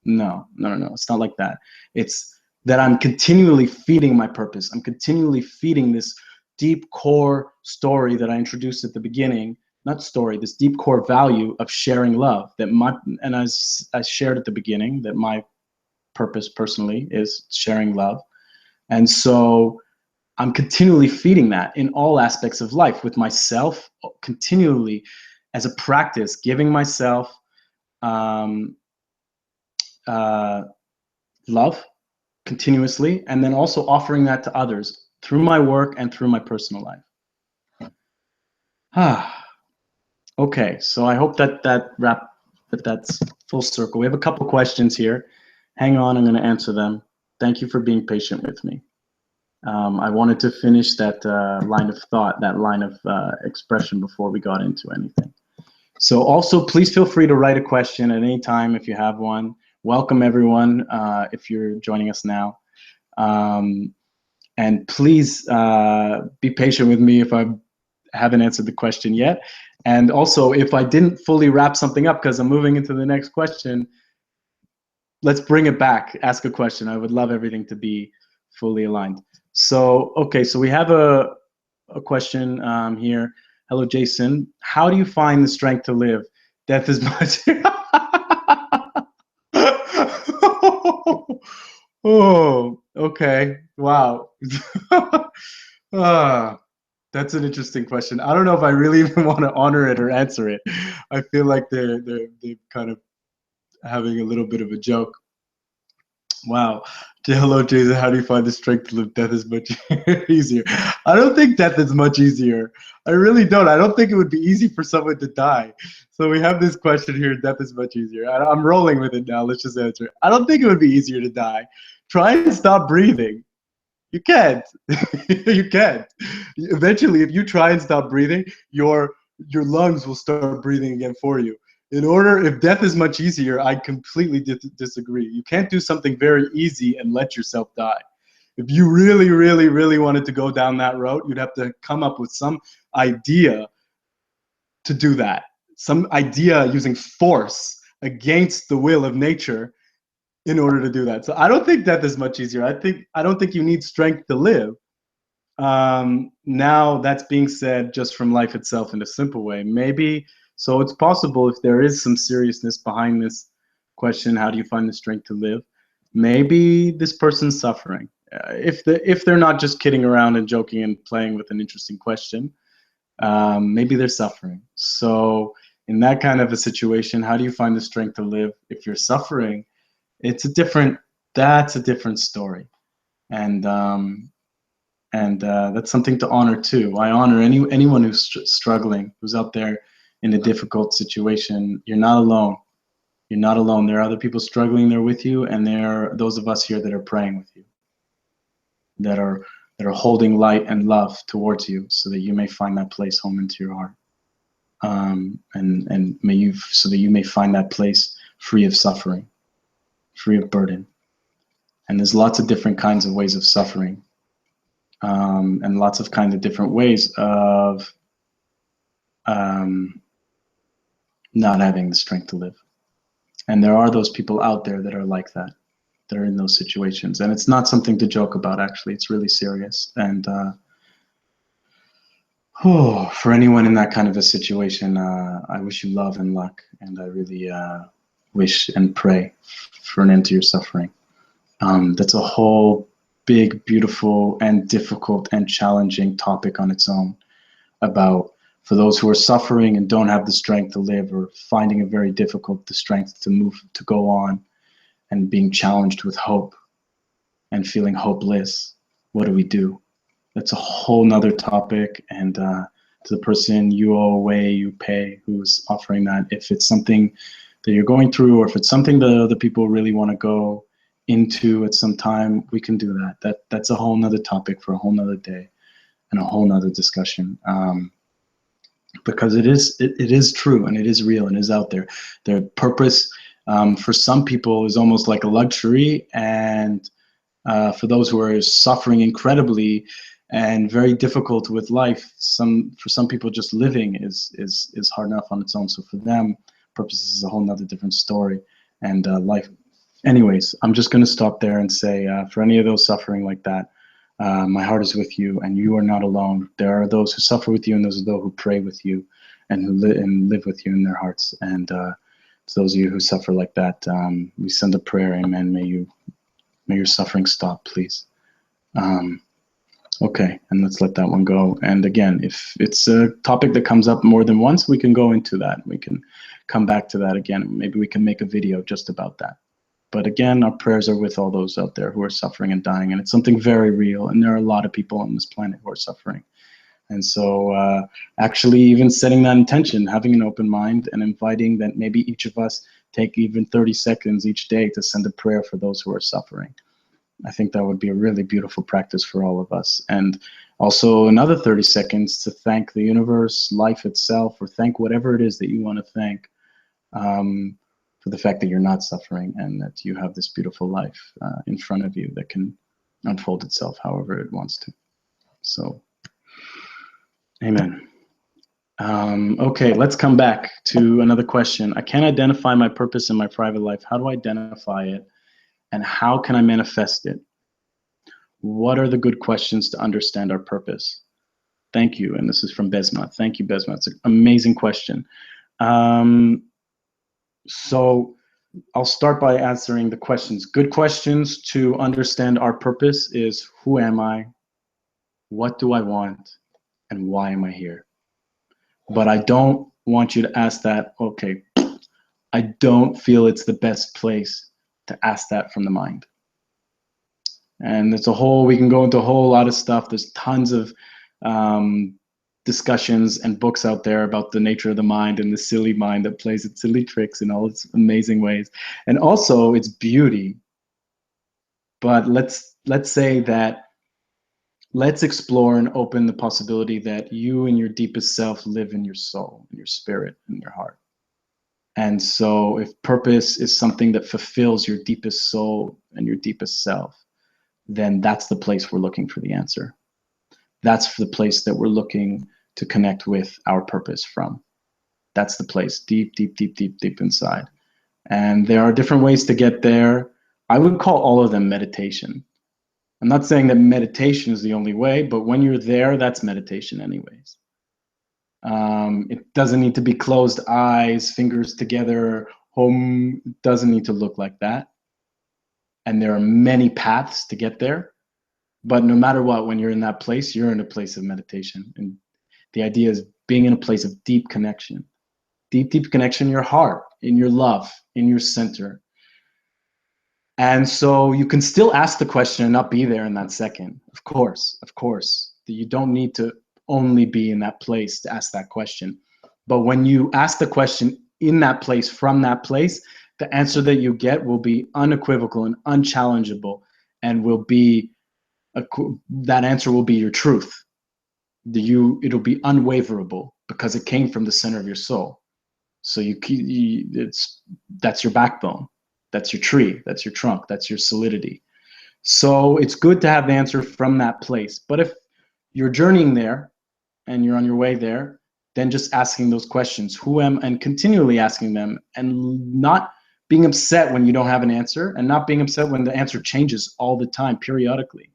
No. It's not like that. It's that I'm continually feeding my purpose. I'm continually feeding this deep core story that I introduced at the beginning. Not story, this deep core value of sharing love. And as I shared at the beginning, that my purpose personally is sharing love. And so I'm continually feeding that in all aspects of life, with myself, continually as a practice, giving myself love continuously, and then also offering that to others through my work and through my personal life. Okay, so I hope that's full circle. We have a couple questions here. Hang on, I'm going to answer them. Thank you for being patient with me. I wanted to finish that line of thought, that line of expression before we got into anything. So also, please feel free to write a question at any time if you have one. Welcome, everyone, if you're joining us now. And please be patient with me if I haven't answered the question yet. And also, if I didn't fully wrap something up because I'm moving into the next question, let's bring it back. Ask a question. I would love everything to be fully aligned. So, okay, so we have a question here. Hello, Jason. How do you find the strength to live? Death is much. Oh, okay. Wow. That's an interesting question. I don't know if I really even want to honor it or answer it. I feel like they're kind of having a little bit of a joke. Wow. Hello, Jason. How do you find the strength to live? Death is much easier. I don't think death is much easier. I really don't. I don't think it would be easy for someone to die. So we have this question here. Death is much easier. I'm rolling with it now. Let's just answer it. I don't think it would be easier to die. Try and stop breathing. You can't. You can't. Eventually, if you try and stop breathing, your lungs will start breathing again for you. If death is much easier, I completely disagree. You can't do something very easy and let yourself die. If you really, really, really wanted to go down that road, you'd have to come up with some idea to do that. Some idea using force against the will of nature in order to do that. So I don't think death is much easier. I don't think you need strength to live. Now that's being said just from life itself in a simple way. Maybe so it's possible if there is some seriousness behind this question, how do you find the strength to live? Maybe this person's suffering. If they're not just kidding around and joking and playing with an interesting question, maybe they're suffering. So in that kind of a situation, how do you find the strength to live if you're suffering? That's a different story, and that's something to honor too. I honor anyone who's struggling, who's out there in a difficult situation. You're not alone. You're not alone. There are other people struggling there with you, and there are those of us here that are praying with you, that are holding light and love towards you, so that you may find that place home into your heart, and so that you may find that place free of suffering, free of burden. And there's lots of different kinds of ways of suffering, and lots of kind of different ways of not having the strength to live. And there are those people out there that are like that are in those situations. And it's not something to joke about, actually. It's really serious. And for anyone in that kind of a situation, I wish you love and luck. And I really wish and pray for an end to your suffering. That's a whole big, beautiful, and difficult and challenging topic on its own, about for those who are suffering and don't have the strength to live, or finding it very difficult, the strength to move, to go on, and being challenged with hope and feeling hopeless. What do we do? That's a whole nother topic. And to the person you owe away, you pay, who's offering that, if it's something that you're going through, or if it's something the people really want to go into at some time, we can do that. That's a whole nother topic for a whole nother day and a whole nother discussion. Because it is true, and it is real, and is out there. Their purpose, for some people, is almost like a luxury, and for those who are suffering incredibly and very difficult with life, for some people, just living is hard enough on its own. So for them, purpose is a whole nother different story, and life. Anyways, I'm just going to stop there and say, for any of those suffering like that, my heart is with you, and you are not alone. There are those who suffer with you, and those are those who pray with you, and who live with you in their hearts. And to those of you who suffer like that, we send a prayer. Amen. May your suffering stop, please. Okay, and let's let that one go. And again, if it's a topic that comes up more than once, we can go into that. We can come back to that again. Maybe we can make a video just about that. But again, our prayers are with all those out there who are suffering and dying, and it's something very real. And there are a lot of people on this planet who are suffering. And so actually even setting that intention, having an open mind, and inviting that maybe each of us take even 30 seconds each day to send a prayer for those who are suffering. I think that would be a really beautiful practice for all of us. And also another 30 seconds to thank the universe, life itself, or thank whatever it is that you want to thank, for the fact that you're not suffering, and that you have this beautiful life in front of you that can unfold itself however it wants to. So, amen. Okay, let's come back to another question. I can't identify my purpose in my private life. How do I identify it? And how can I manifest it? What are the good questions to understand our purpose? Thank you. And this is from Besma. Thank you, Besma. It's an amazing question. So I'll start by answering the questions. Good questions to understand our purpose is, who am I? What do I want? And why am I here? But I don't want you to ask that, okay, I don't feel it's the best place to ask that from the mind. And it's we can go into a whole lot of stuff. There's tons of discussions and books out there about the nature of the mind and the silly mind that plays its silly tricks in all its amazing ways, and also its beauty. But let's say that let's explore and open the possibility that you and your deepest self live in your soul, in your spirit, in your heart. And so if purpose is something that fulfills your deepest soul and your deepest self, then that's the place we're looking for the answer. That's the place that we're looking to connect with our purpose from. That's the place, deep, deep, deep, deep, deep inside. And there are different ways to get there. I would call all of them meditation. I'm not saying that meditation is the only way, but when you're there, that's meditation anyways. It doesn't need to be closed eyes, fingers together, home. It doesn't need to look like that. And there are many paths to get there. But no matter what, when you're in that place, you're in a place of meditation. And the idea is being in a place of deep connection. Deep, deep connection in your heart, in your love, in your center. And so you can still ask the question and not be there in that second. Of course. You don't need to only be in that place to ask that question. But when you ask the question in that place, from that place, the answer that you get will be unequivocal and unchallengeable, and will be that answer will be your truth. It'll be unwaverable because it came from the center of your soul. So that's your backbone, that's your tree, that's your trunk, that's your solidity. So it's good to have the answer from that place. But if you're journeying there and you're on your way there, then just asking those questions, and continually asking them, and not being upset when you don't have an answer, and not being upset when the answer changes all the time, periodically,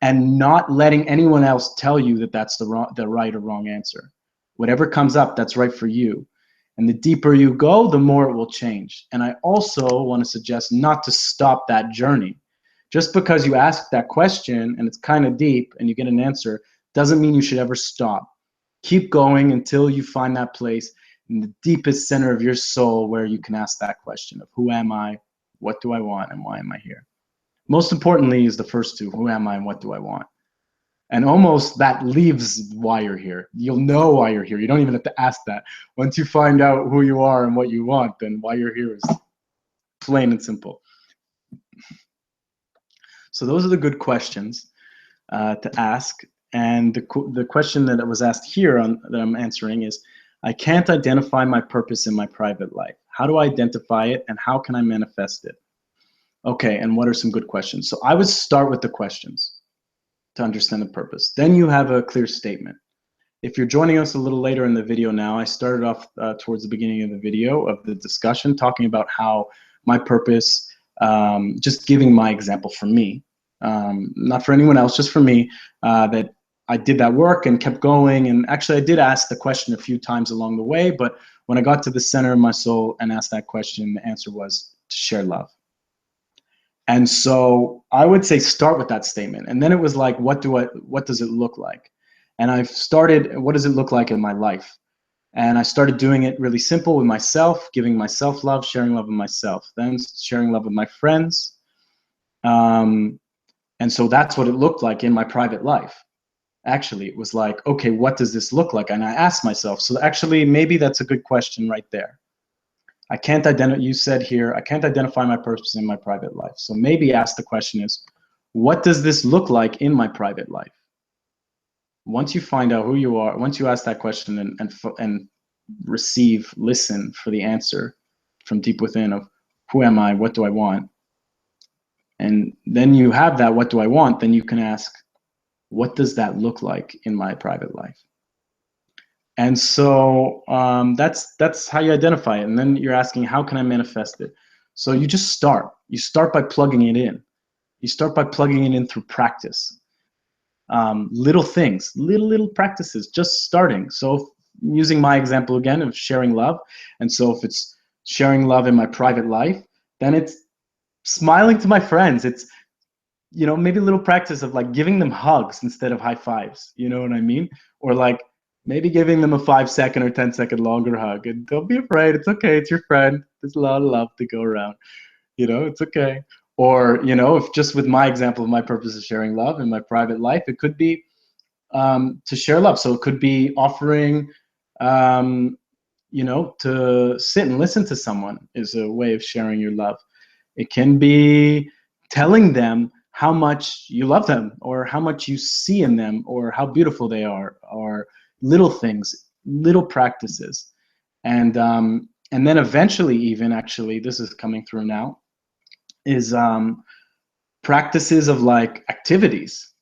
and not letting anyone else tell you that that's the right or wrong answer. Whatever comes up, that's right for you. And the deeper you go, the more it will change. And I also want to suggest not to stop that journey. Just because you ask that question and it's kind of deep and you get an answer, doesn't mean you should ever stop. Keep going until you find that place in the deepest center of your soul where you can ask that question of who am I, what do I want, and why am I here? Most importantly is the first two, who am I and what do I want? And almost that leaves why you're here. You'll know why you're here. You don't even have to ask that. Once you find out who you are and what you want, then why you're here is plain and simple. So those are the good questions to ask. And the question that was asked here that I'm answering is, I can't identify my purpose in my private life. How do I identify it, and how can I manifest it? Okay, and what are some good questions? So I would start with the questions to understand the purpose. Then you have a clear statement. If you're joining us a little later in the video now, I started off towards the beginning of the video of the discussion talking about how my purpose, just giving my example for me, not for anyone else, just for me, that I did that work and kept going. And actually I did ask the question a few times along the way, but when I got to the center of my soul and asked that question, the answer was to share love. And so I would say start with that statement. And then it was like, what does it look like? And I've started, what does it look like in my life? And I started doing it really simple with myself, giving myself love, sharing love with myself, then sharing love with my friends. And so that's what it looked like in my private life. Actually, it was like, okay, what does this look like? And I asked myself, so actually, maybe that's a good question right there. I can't identify, you said here, I can't identify my purpose in my private life. So maybe ask the question is, what does this look like in my private life? Once you find out who you are, once you ask that question and listen for the answer from deep within of who am I, what do I want? And then you have that, what do I want? Then you can ask, what does that look like in my private life? And so that's how you identify it. And then you're asking, how can I manifest it? So you just start. You start by plugging it in. You start by plugging it in through practice. Little things, little practices, just starting. So using my example again of sharing love. And so if it's sharing love in my private life, then it's smiling to my friends. It's, you know, maybe a little practice of like giving them hugs instead of high fives. You know what I mean? Or like, maybe giving them a 5-second or 10-second longer hug. And don't be afraid. It's okay. It's your friend. There's a lot of love to go around. You know, it's okay. Or, you know, if just with my example of my purpose of sharing love in my private life, it could be to share love. So it could be offering, you know, to sit and listen to someone is a way of sharing your love. It can be telling them how much you love them, or how much you see in them, or how beautiful they are, or little things, little practices. And then eventually, even actually, this is coming through now, is practices of like activities.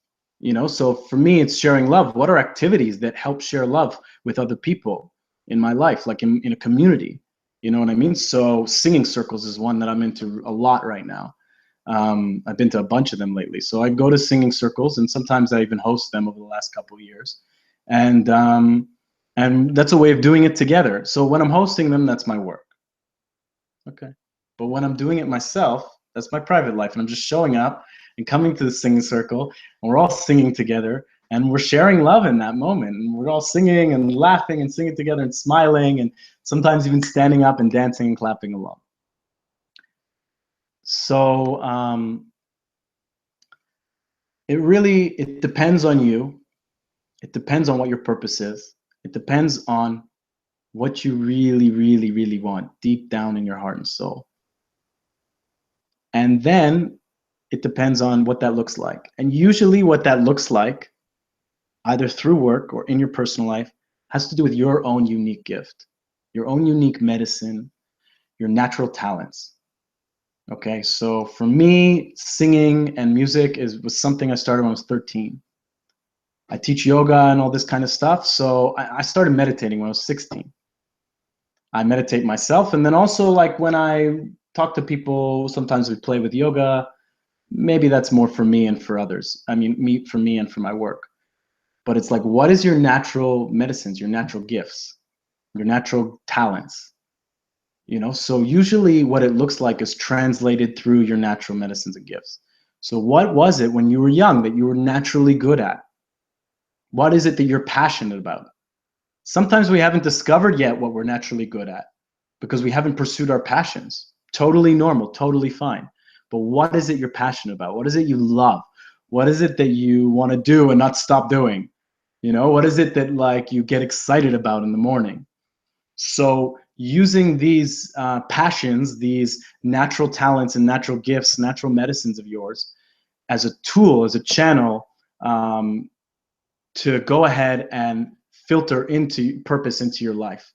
You know, so for me, it's sharing love. What are activities that help share love with other people in my life, like in a community? You know what I mean? So singing circles is one that I'm into a lot right now. I've been to a bunch of them lately. So I go to singing circles, and sometimes I even host them over the last couple of years. And that's a way of doing it together. So when I'm hosting them, that's my work. Okay. But when I'm doing it myself, that's my private life, and I'm just showing up and coming to the singing circle, and we're all singing together, and we're sharing love in that moment, and we're all singing and laughing and singing together and smiling, and sometimes even standing up and dancing and clapping along. So it depends on you. It depends on what your purpose is. It depends on what you really, really, really want deep down in your heart and soul. And then it depends on what that looks like. And usually what that looks like, either through work or in your personal life, has to do with your own unique gift, your own unique medicine, your natural talents. Okay, so for me, singing and music was something I started when I was 13. I teach yoga and all this kind of stuff, so I started meditating when I was 16. I meditate myself, and then also like when I talk to people, sometimes we play with yoga. Maybe that's more for me and for others. I mean, for me and for my work. But it's like, what is your natural medicines, your natural gifts, your natural talents? You know, so usually what it looks like is translated through your natural medicines and gifts. So what was it when you were young that you were naturally good at? What is it that you're passionate about? Sometimes we haven't discovered yet what we're naturally good at because we haven't pursued our passions. Totally normal, totally fine. But what is it you're passionate about? What is it you love? What is it that you want to do and not stop doing? You know, what is it that like you get excited about in the morning? So using these passions, these natural talents and natural gifts, natural medicines of yours as a tool, as a channel, to go ahead and filter into purpose into your life.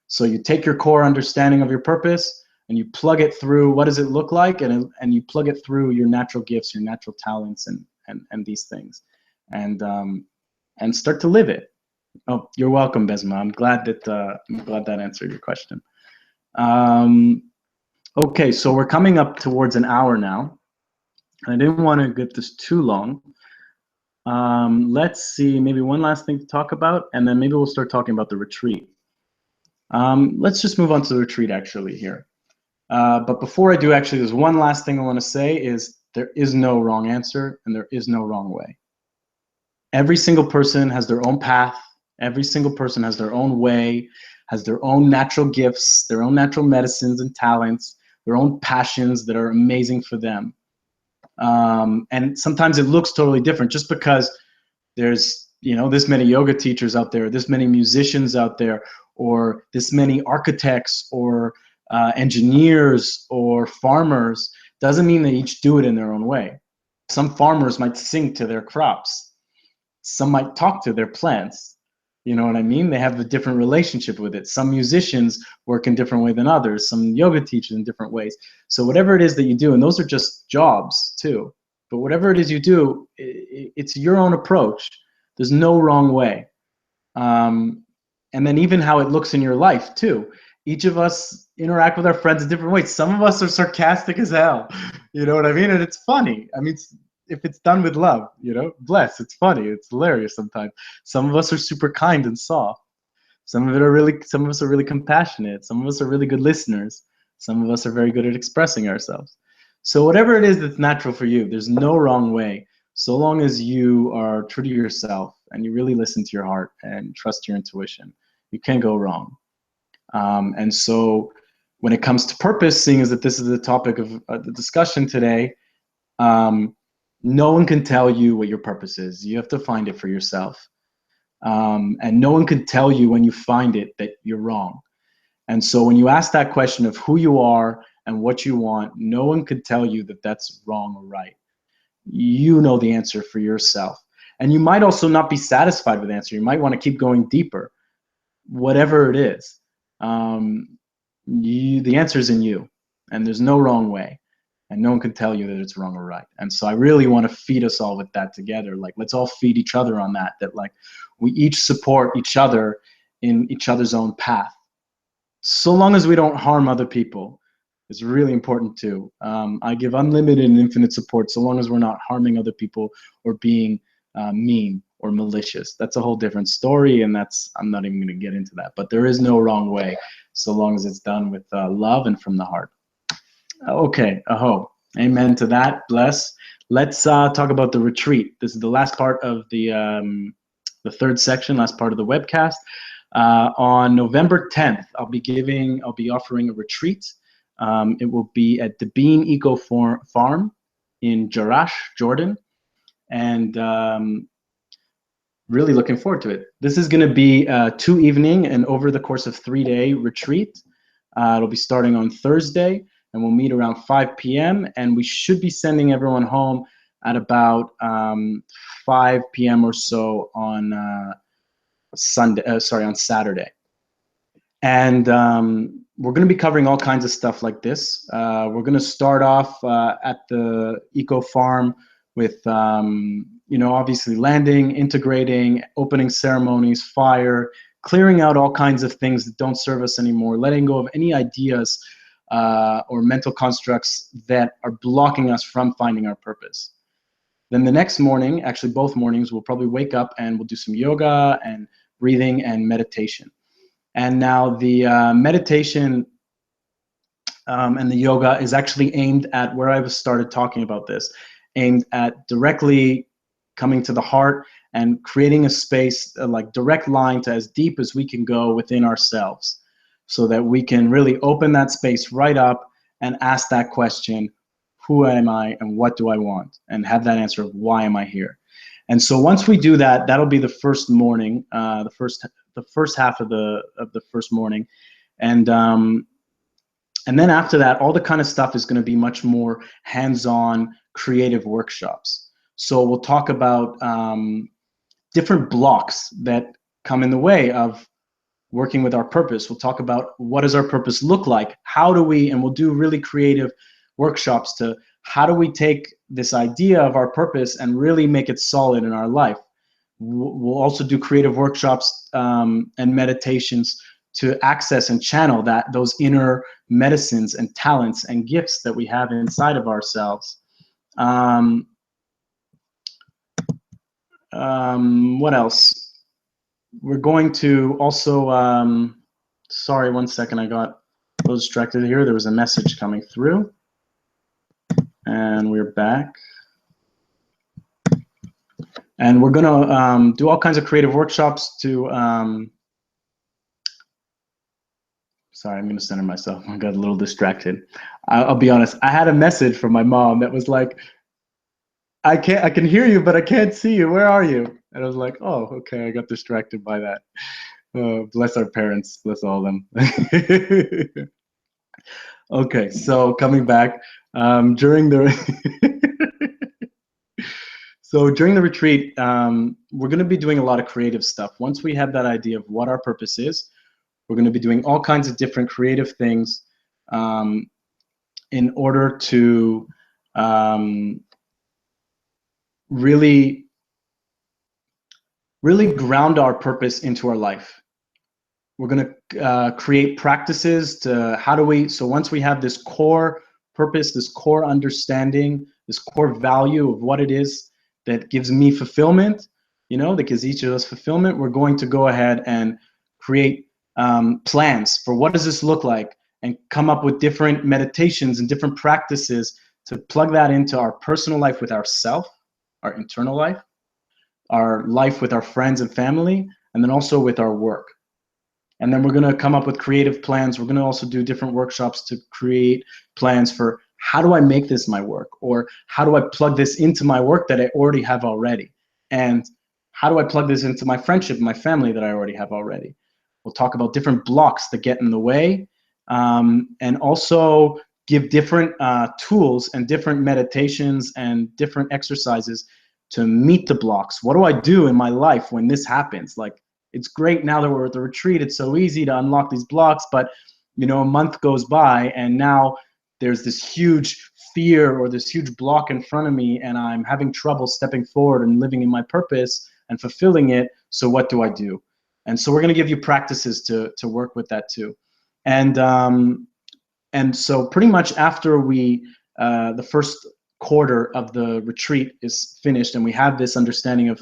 So you take your core understanding of your purpose and you plug it through what does it look like, and you plug it through your natural gifts, your natural talents, and these things, and start to live it. Oh, you're welcome, Besma. I'm glad that answered your question. Okay, so we're coming up towards an hour now. I didn't want to get this too long. Let's see, maybe one last thing to talk about, and then maybe we'll start talking about the retreat. Let's just move on to the retreat actually here. But before I do, actually, there's one last thing I want to say is there is no wrong answer and there is no wrong way. Every single person has their own path. Every single person has their own way, has their own natural gifts, their own natural medicines and talents, their own passions that are amazing for them. And sometimes it looks totally different just because there's, you know, this many yoga teachers out there, this many musicians out there, or this many architects or engineers or farmers, doesn't mean they each do it in their own way. Some farmers might sing to their crops. Some might talk to their plants. You know what I mean? They have a different relationship with it. Some musicians work in different way than others. Some yoga teachers in different ways. So whatever it is that you do, and those are just jobs too, but whatever it is you do, it's your own approach. There's no wrong way. And then even how it looks in your life too. Each of us interact with our friends in different ways. Some of us are sarcastic as hell. You know what I mean? And it's funny. I mean, if it's done with love, you know, bless, it's funny. It's hilarious sometimes. Some of us are super kind and soft. Some of us are really compassionate. Some of us are really good listeners. Some of us are very good at expressing ourselves. So whatever it is that's natural for you, there's no wrong way. So long as you are true to yourself and you really listen to your heart and trust your intuition, you can't go wrong. And so when it comes to purpose, seeing as that this is the topic of the discussion today, No one can tell you what your purpose is. You have to find it for yourself. And no one can tell you when you find it that you're wrong. And so when you ask that question of who you are and what you want, no one could tell you that that's wrong or right. You know the answer for yourself. And you might also not be satisfied with the answer. You might want to keep going deeper, whatever it is. The answer is in you, and there's no wrong way. And no one can tell you that it's wrong or right. And so I really want to feed us all with that together. Like, let's all feed each other on that, that like we each support each other in each other's own path. So long as we don't harm other people, it's really important too. I give unlimited and infinite support so long as we're not harming other people or being mean or malicious. That's a whole different story, and I'm not even going to get into that. But there is no wrong way so long as it's done with love and from the heart. Okay, aho. Amen to that. Bless. Let's talk about the retreat. This is the last part of the third section, last part of the webcast. On November 10th, I'll be offering a retreat. It will be at Dibeen Eco Farm in Jarash, Jordan, and really looking forward to it. This is going to be a 2-evening and over the course of 3-day retreat. It'll be starting on Thursday, and we'll meet around 5 p.m. and we should be sending everyone home at about 5 p.m. or so on on Saturday. And we're going to be covering all kinds of stuff like this. We're going to start off at the Eco Farm with, obviously landing, integrating, opening ceremonies, fire, clearing out all kinds of things that don't serve us anymore, letting go of any ideas or mental constructs that are blocking us from finding our purpose. Then the next morning, actually both mornings, we'll probably wake up and we'll do some yoga and breathing and meditation. And now the meditation and the yoga is actually aimed at where I started talking about this, aimed at directly coming to the heart and creating a space, like direct line to as deep as we can go within ourselves, so that we can really open that space right up and ask that question, who am I and what do I want? And have that answer of why am I here? And so once we do that, that'll be the first morning, the first half of the first morning, and then after that, all the kind of stuff is going to be much more hands-on, creative workshops. So we'll talk about different blocks that come in the way of working with our purpose. We'll talk about what does our purpose look like? How do we, and we'll do really creative workshops to how do we take this idea of our purpose and really make it solid in our life. We'll also do creative workshops and meditations to access and channel those inner medicines and talents and gifts that we have inside of ourselves. What else? We're going to also, sorry, one second, I got a little distracted here. There was a message coming through. And we're back. And we're going to do all kinds of creative workshops to, sorry, I'm going to center myself. I got a little distracted. I'll be honest. I had a message from my mom that was like, I can hear you, but I can't see you. Where are you? And I was like, oh, okay. I got distracted by that. Bless our parents. Bless all of them. Okay, so coming back, during the during the retreat, we're going to be doing a lot of creative stuff. Once we have that idea of what our purpose is, we're going to be doing all kinds of different creative things in order to really ground our purpose into our life. We're going to create practices to so once we have this core purpose, this core understanding, this core value of what it is that gives me fulfillment, that gives each of us fulfillment, we're going to go ahead and create plans for what does this look like and come up with different meditations and different practices to plug that into our personal life with ourself, our internal life, our life with our friends and family, and then also with our work. And then we're going to come up with creative plans. We're going to also do different workshops to create plans for how do I make this my work? Or how do I plug this into my work that I already have already? And how do I plug this into my friendship, my family that I already have already? We'll talk about different blocks that get in the way, and also give different tools and different meditations and different exercises to meet the blocks. What do I do in my life when this happens? Like, it's great now that we're at the retreat, it's so easy to unlock these blocks, but you know, a month goes by and now there's this huge fear or this huge block in front of me, and I'm having trouble stepping forward and living in my purpose and fulfilling it. So what do I do? And so we're going to give you practices to work with that too. And so pretty much after we the first quarter of the retreat is finished and we have this understanding of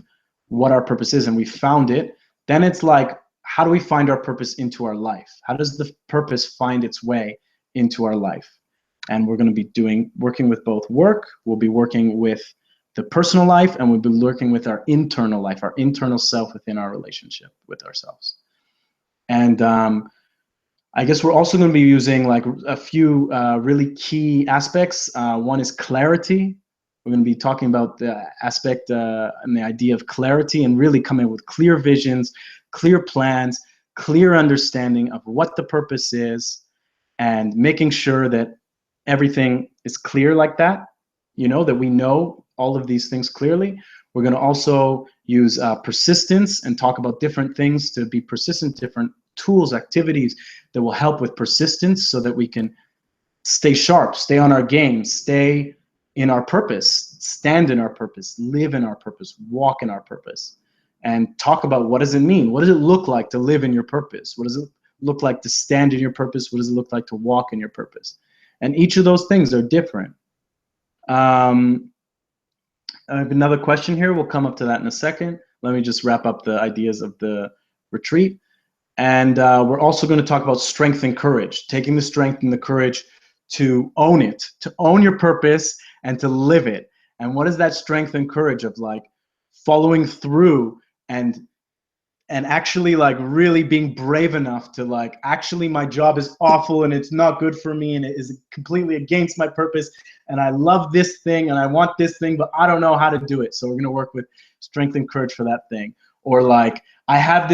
what our purpose is and we found it, then it's like, how do we find our purpose into our life? How does the purpose find its way into our life? And we're going to be working with both work, we'll be working with the personal life, and we'll be working with our internal life, our internal self within our relationship with ourselves. And I guess we're also going to be using like a few really key aspects. One is clarity. We're going to be talking about the aspect and the idea of clarity, and really coming with clear visions, clear plans, clear understanding of what the purpose is, and making sure that everything is clear like that, you know, that we know all of these things clearly. We're going to also use persistence and talk about different things to be persistent, different tools, activities that will help with persistence so that we can stay sharp, stay on our game, stay in our purpose, stand in our purpose, live in our purpose, walk in our purpose, and talk about what does it mean? What does it look like to live in your purpose? What does it look like to stand in your purpose? What does it look like to walk in your purpose? And each of those things are different. I have another question here. We'll come up to that in a second. Let me just wrap up the ideas of the retreat. And we're also going to talk about strength and courage, taking the strength and the courage to own it, to own your purpose and to live it. And what is that strength and courage of, like, following through and actually like really being brave enough to, like, actually my job is awful and it's not good for me and it is completely against my purpose and I love this thing and I want this thing, but I don't know how to do it. So we're going to work with strength and courage for that thing. Or like, I have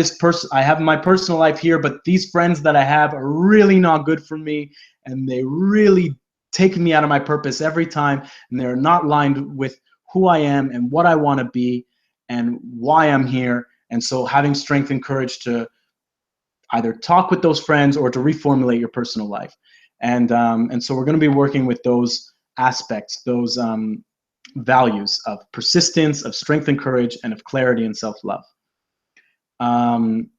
my personal life here, but these friends that I have are really not good for me and they really take me out of my purpose every time, and they're not aligned with who I am and what I want to be and why I'm here. And so having strength and courage to either talk with those friends or to reformulate your personal life. And so we're going to be working with those aspects, those values of persistence, of strength and courage, and of clarity and self-love. And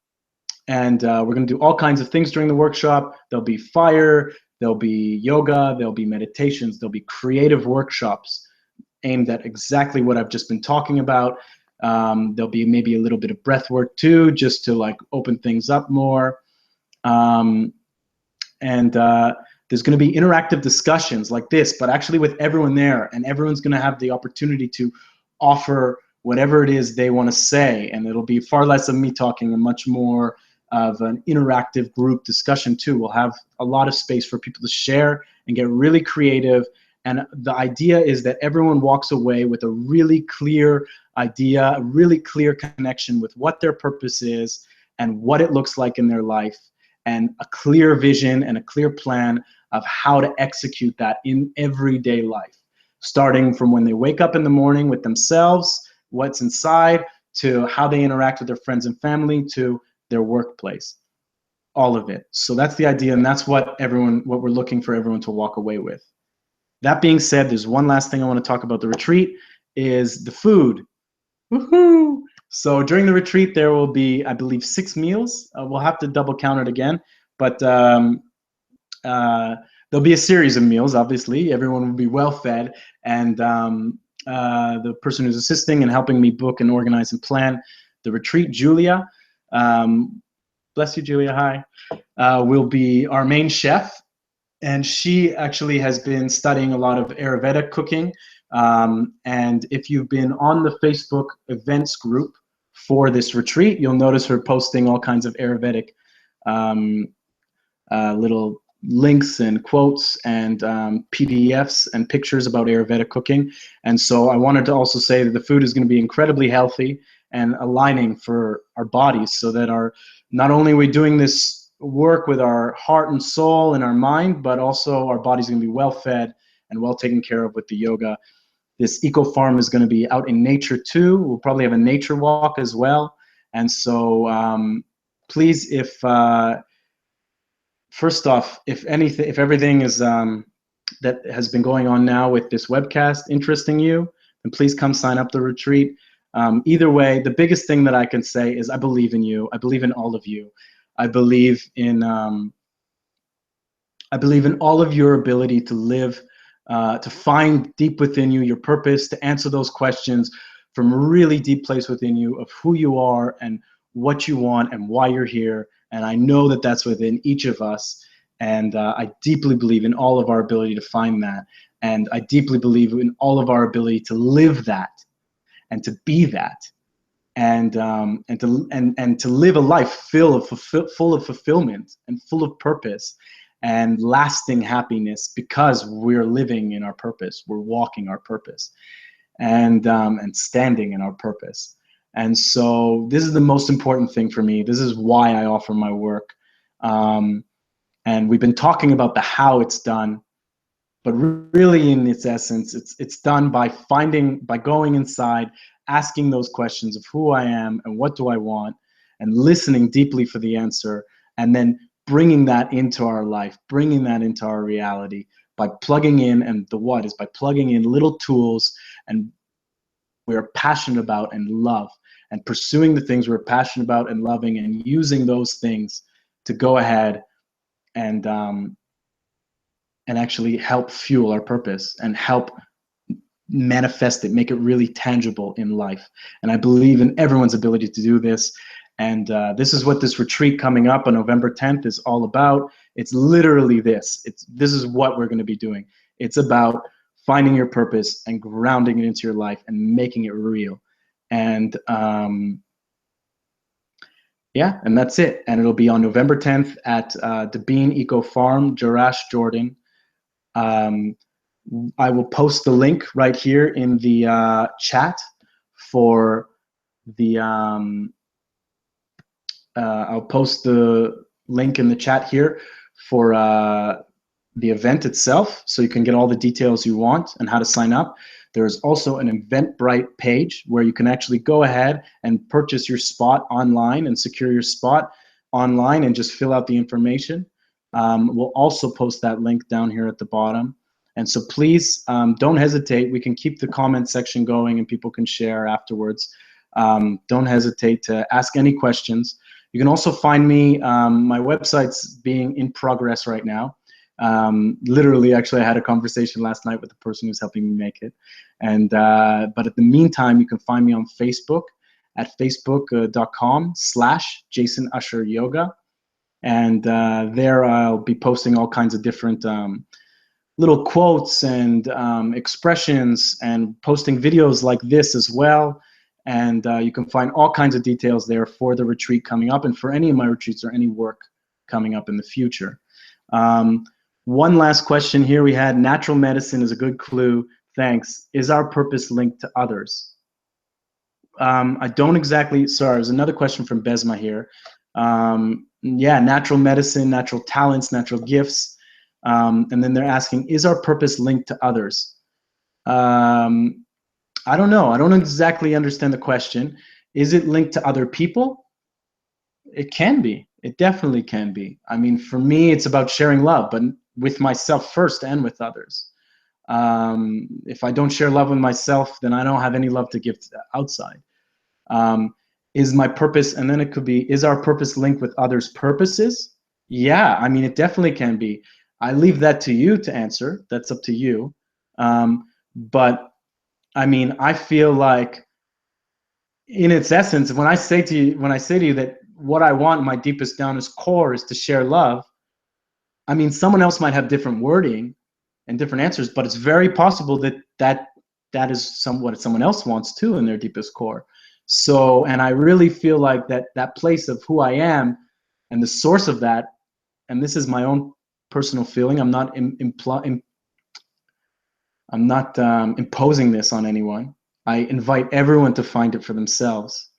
we're going to do all kinds of things during the workshop. There'll be fire, there'll be yoga, there'll be meditations, there'll be creative workshops aimed at exactly what I've just been talking about. There'll be maybe a little bit of breath work too, just to like open things up more. And there's going to be interactive discussions like this, but actually with everyone there, and everyone's going to have the opportunity to offer whatever it is they want to say, and it'll be far less of me talking and much more of an interactive group discussion too. We'll have a lot of space for people to share and get really creative. And the idea is that everyone walks away with a really clear idea, a really clear connection with what their purpose is and what it looks like in their life, and a clear vision and a clear plan of how to execute that in everyday life, starting from when they wake up in the morning with themselves, what's inside, to how they interact with their friends and family, to their workplace, all of it. So that's the idea, and that's what we're looking for everyone to walk away with. That being said, there's one last thing I want to talk about the retreat, is the food. Woohoo! So during the retreat, there will be, I believe, 6 meals. We'll have to double count it again, but there'll be a series of meals, obviously. Everyone will be well fed, and the person who's assisting and helping me book and organize and plan the retreat, Julia, bless you, Julia, hi, will be our main chef. And she actually has been studying a lot of Ayurvedic cooking. And if you've been on the Facebook events group for this retreat, you'll notice her posting all kinds of Ayurvedic little links and quotes and PDFs and pictures about Ayurvedic cooking. And so I wanted to also say that the food is going to be incredibly healthy and aligning for our bodies, so that not only are we doing this work with our heart and soul and our mind, but also our body's going to be well fed and well taken care of with the yoga. This eco farm is going to be out in nature too. We'll probably have a nature walk as well. And so please, first off, if everything is that has been going on now with this webcast interesting you, then please come sign up the retreat. Either way, the biggest thing that I can say is I believe in you. I believe in all of you. I believe in all of your ability to live, to find deep within you your purpose, to answer those questions from a really deep place within you of who you are and what you want and why you're here. And I know that that's within each of us. And I deeply believe in all of our ability to find that. And I deeply believe in all of our ability to live that and to be that. And to live a life full of fulfillment and full of purpose and lasting happiness, because we're living in our purpose, we're walking our purpose, and standing in our purpose. And so this is the most important thing for me. This is why I offer my work. And we've been talking about the how it's done, but really in its essence, it's done by going inside, asking those questions of who I am and what do I want, and listening deeply for the answer, and then bringing that into our life, bringing that into our reality by plugging in, and the what is by plugging in little tools and we're passionate about and love, and pursuing the things we're passionate about and loving, and using those things to go ahead and actually help fuel our purpose and help manifest it, make it really tangible in life. And I believe in everyone's ability to do this. And this is what this retreat coming up on November 10th is all about. It's literally this. This is what we're going to be doing. It's about finding your purpose and grounding it into your life and making it real. And yeah, and that's it. And it'll be on November 10th at Dibeen Eco Farm, Jarash, Jordan. I will post the link right here in the chat for the I'll post the link in the chat here for the event itself, so you can get all the details you want and how to sign up. There's also an Eventbrite page where you can actually go ahead and purchase your spot online and secure your spot online and just fill out the information. We'll also post that link down here at the bottom. And so please don't hesitate. We can keep the comment section going and people can share afterwards. Don't hesitate to ask any questions. You can also find me, my website's being in progress right now. Literally, actually, I had a conversation last night with the person who's helping me make it. And but in the meantime, you can find me on Facebook at facebook.com/Jason Usher Yoga. And there I'll be posting all kinds of different little quotes and expressions, and posting videos like this as well. And you can find all kinds of details there for the retreat coming up and for any of my retreats or any work coming up in the future. One last question here we had. Natural medicine is a good clue. Thanks. Is our purpose linked to others? I don't exactly, sorry, there's another question from Besma here. Yeah, natural medicine, natural talents, natural gifts. And then they're asking, is our purpose linked to others? I don't know. I don't exactly understand the question. Is it linked to other people? It can be. It definitely can be. I mean, for me, it's about sharing love, but with myself first and with others. If I don't share love with myself, then I don't have any love to give outside. Is my purpose, and then it could be, is our purpose linked with others' purposes? Yeah, I mean, it definitely can be. I leave that to you to answer. That's up to you. But I mean, I feel like, in its essence, when I say to you that what I want, my deepest, downest core, is to share love, I mean, someone else might have different wording and different answers, but it's very possible that is what someone else wants too in their deepest core. So, and I really feel like that place of who I am and the source of that, and this is my own personal feeling. I'm not imposing this on anyone. I invite everyone to find it for themselves.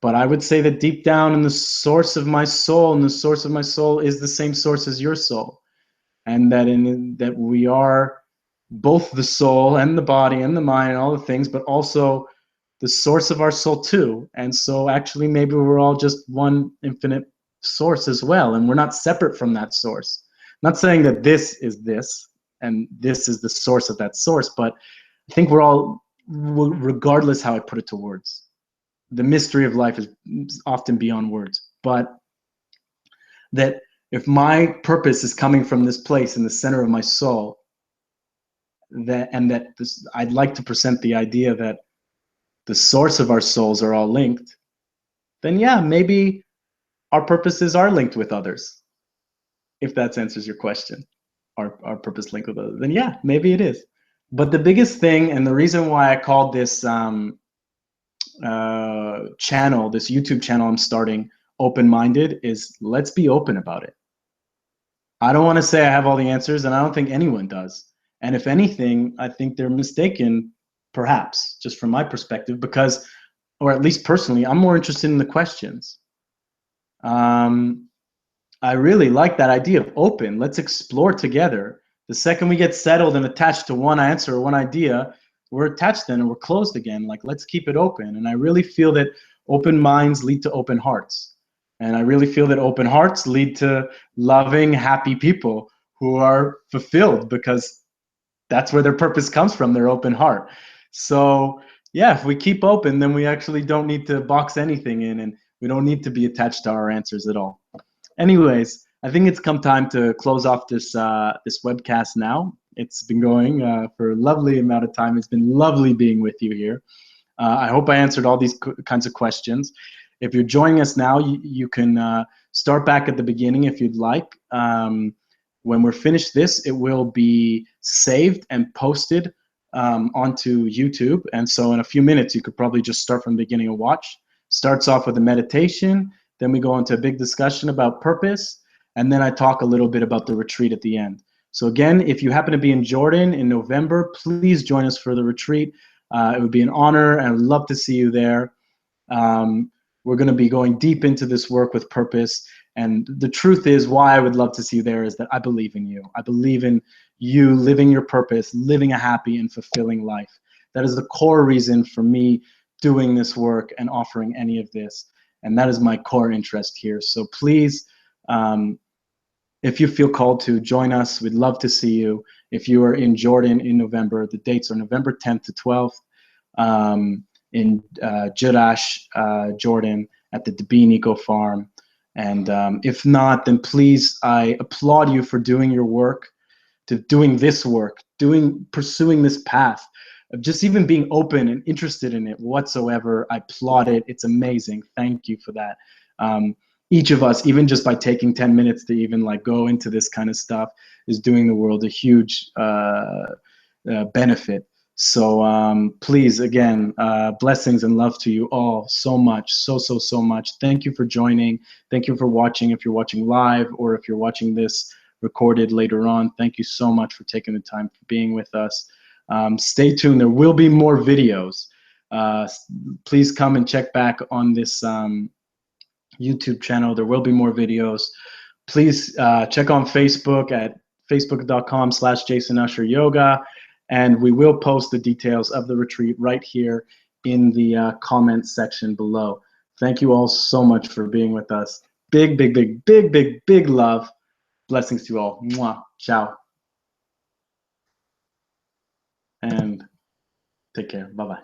But I would say that deep down in the source of my soul, and the source of my soul is the same source as your soul, and that we are both the soul and the body and the mind and all the things, but also the source of our soul too. And so actually maybe we're all just one infinite source as well, and we're not separate from that source. I'm not saying that this is this and this is the source of that source, but I think we're all, regardless how I put it to words, the mystery of life is often beyond words, but that if my purpose is coming from this place in the center of my soul, I'd like to present the idea that the source of our souls are all linked, then yeah, maybe our purposes are linked with others. If that answers your question, our purpose linked with others, then yeah, maybe it is. But the biggest thing, and the reason why I called this channel, this YouTube channel I'm starting, Open-Minded, is let's be open about it. I don't want to say I have all the answers, and I don't think anyone does. And if anything, I think they're mistaken, perhaps, just from my perspective, because, or at least personally, I'm more interested in the questions. I really like that idea of open. Let's explore together. The second we get settled and attached to one answer or one idea, we're attached then and we're closed again. Like, let's keep it open. And I really feel that open minds lead to open hearts. And I really feel that open hearts lead to loving, happy people who are fulfilled, because that's where their purpose comes from, their open heart. So yeah, if we keep open, then we actually don't need to box anything in, and we don't need to be attached to our answers at all. Anyways, I think it's come time to close off this this webcast now. It's been going for a lovely amount of time. It's been lovely being with you here. I hope I answered all these kinds of questions. If you're joining us now, you can start back at the beginning if you'd like. When we're finished this, it will be saved and posted onto YouTube. And so in a few minutes, you could probably just start from the beginning and watch. Starts off with a meditation. Then we go into a big discussion about purpose. And then I talk a little bit about the retreat at the end. So again, if you happen to be in Jordan in November, please join us for the retreat. It would be an honor, and I'd love to see you there. We're going to be going deep into this work with purpose. And the truth is, why I would love to see you there is that I believe in you. I believe in you living your purpose, living a happy and fulfilling life. That is the core reason for me doing this work and offering any of this. And that is my core interest here. So please, if you feel called to, join us. We'd love to see you. If you are in Jordan in November, the dates are November 10th to 12th in Jarash, Jordan, at the Dibeen Eco Farm. And if not, then please, I applaud you for doing your work, to doing this work, pursuing this path, of just even being open and interested in it whatsoever. I applaud it. It's amazing. Thank you for that. Each of us, even just by taking 10 minutes to even like go into this kind of stuff, is doing the world a huge benefit. So please, again, blessings and love to you all so much, so much. Thank you for joining. Thank you for watching. If you're watching live or if you're watching this recorded later on, thank you so much for taking the time for being with us. Stay tuned. There will be more videos. Please come and check back on this YouTube channel. There will be more videos. Please check on Facebook at facebook.com/JasonUsherYoga. And we will post the details of the retreat right here in the comment section below. Thank you all so much for being with us. Big love. Blessings to you all. Mwah. Ciao. And take care. Bye-bye.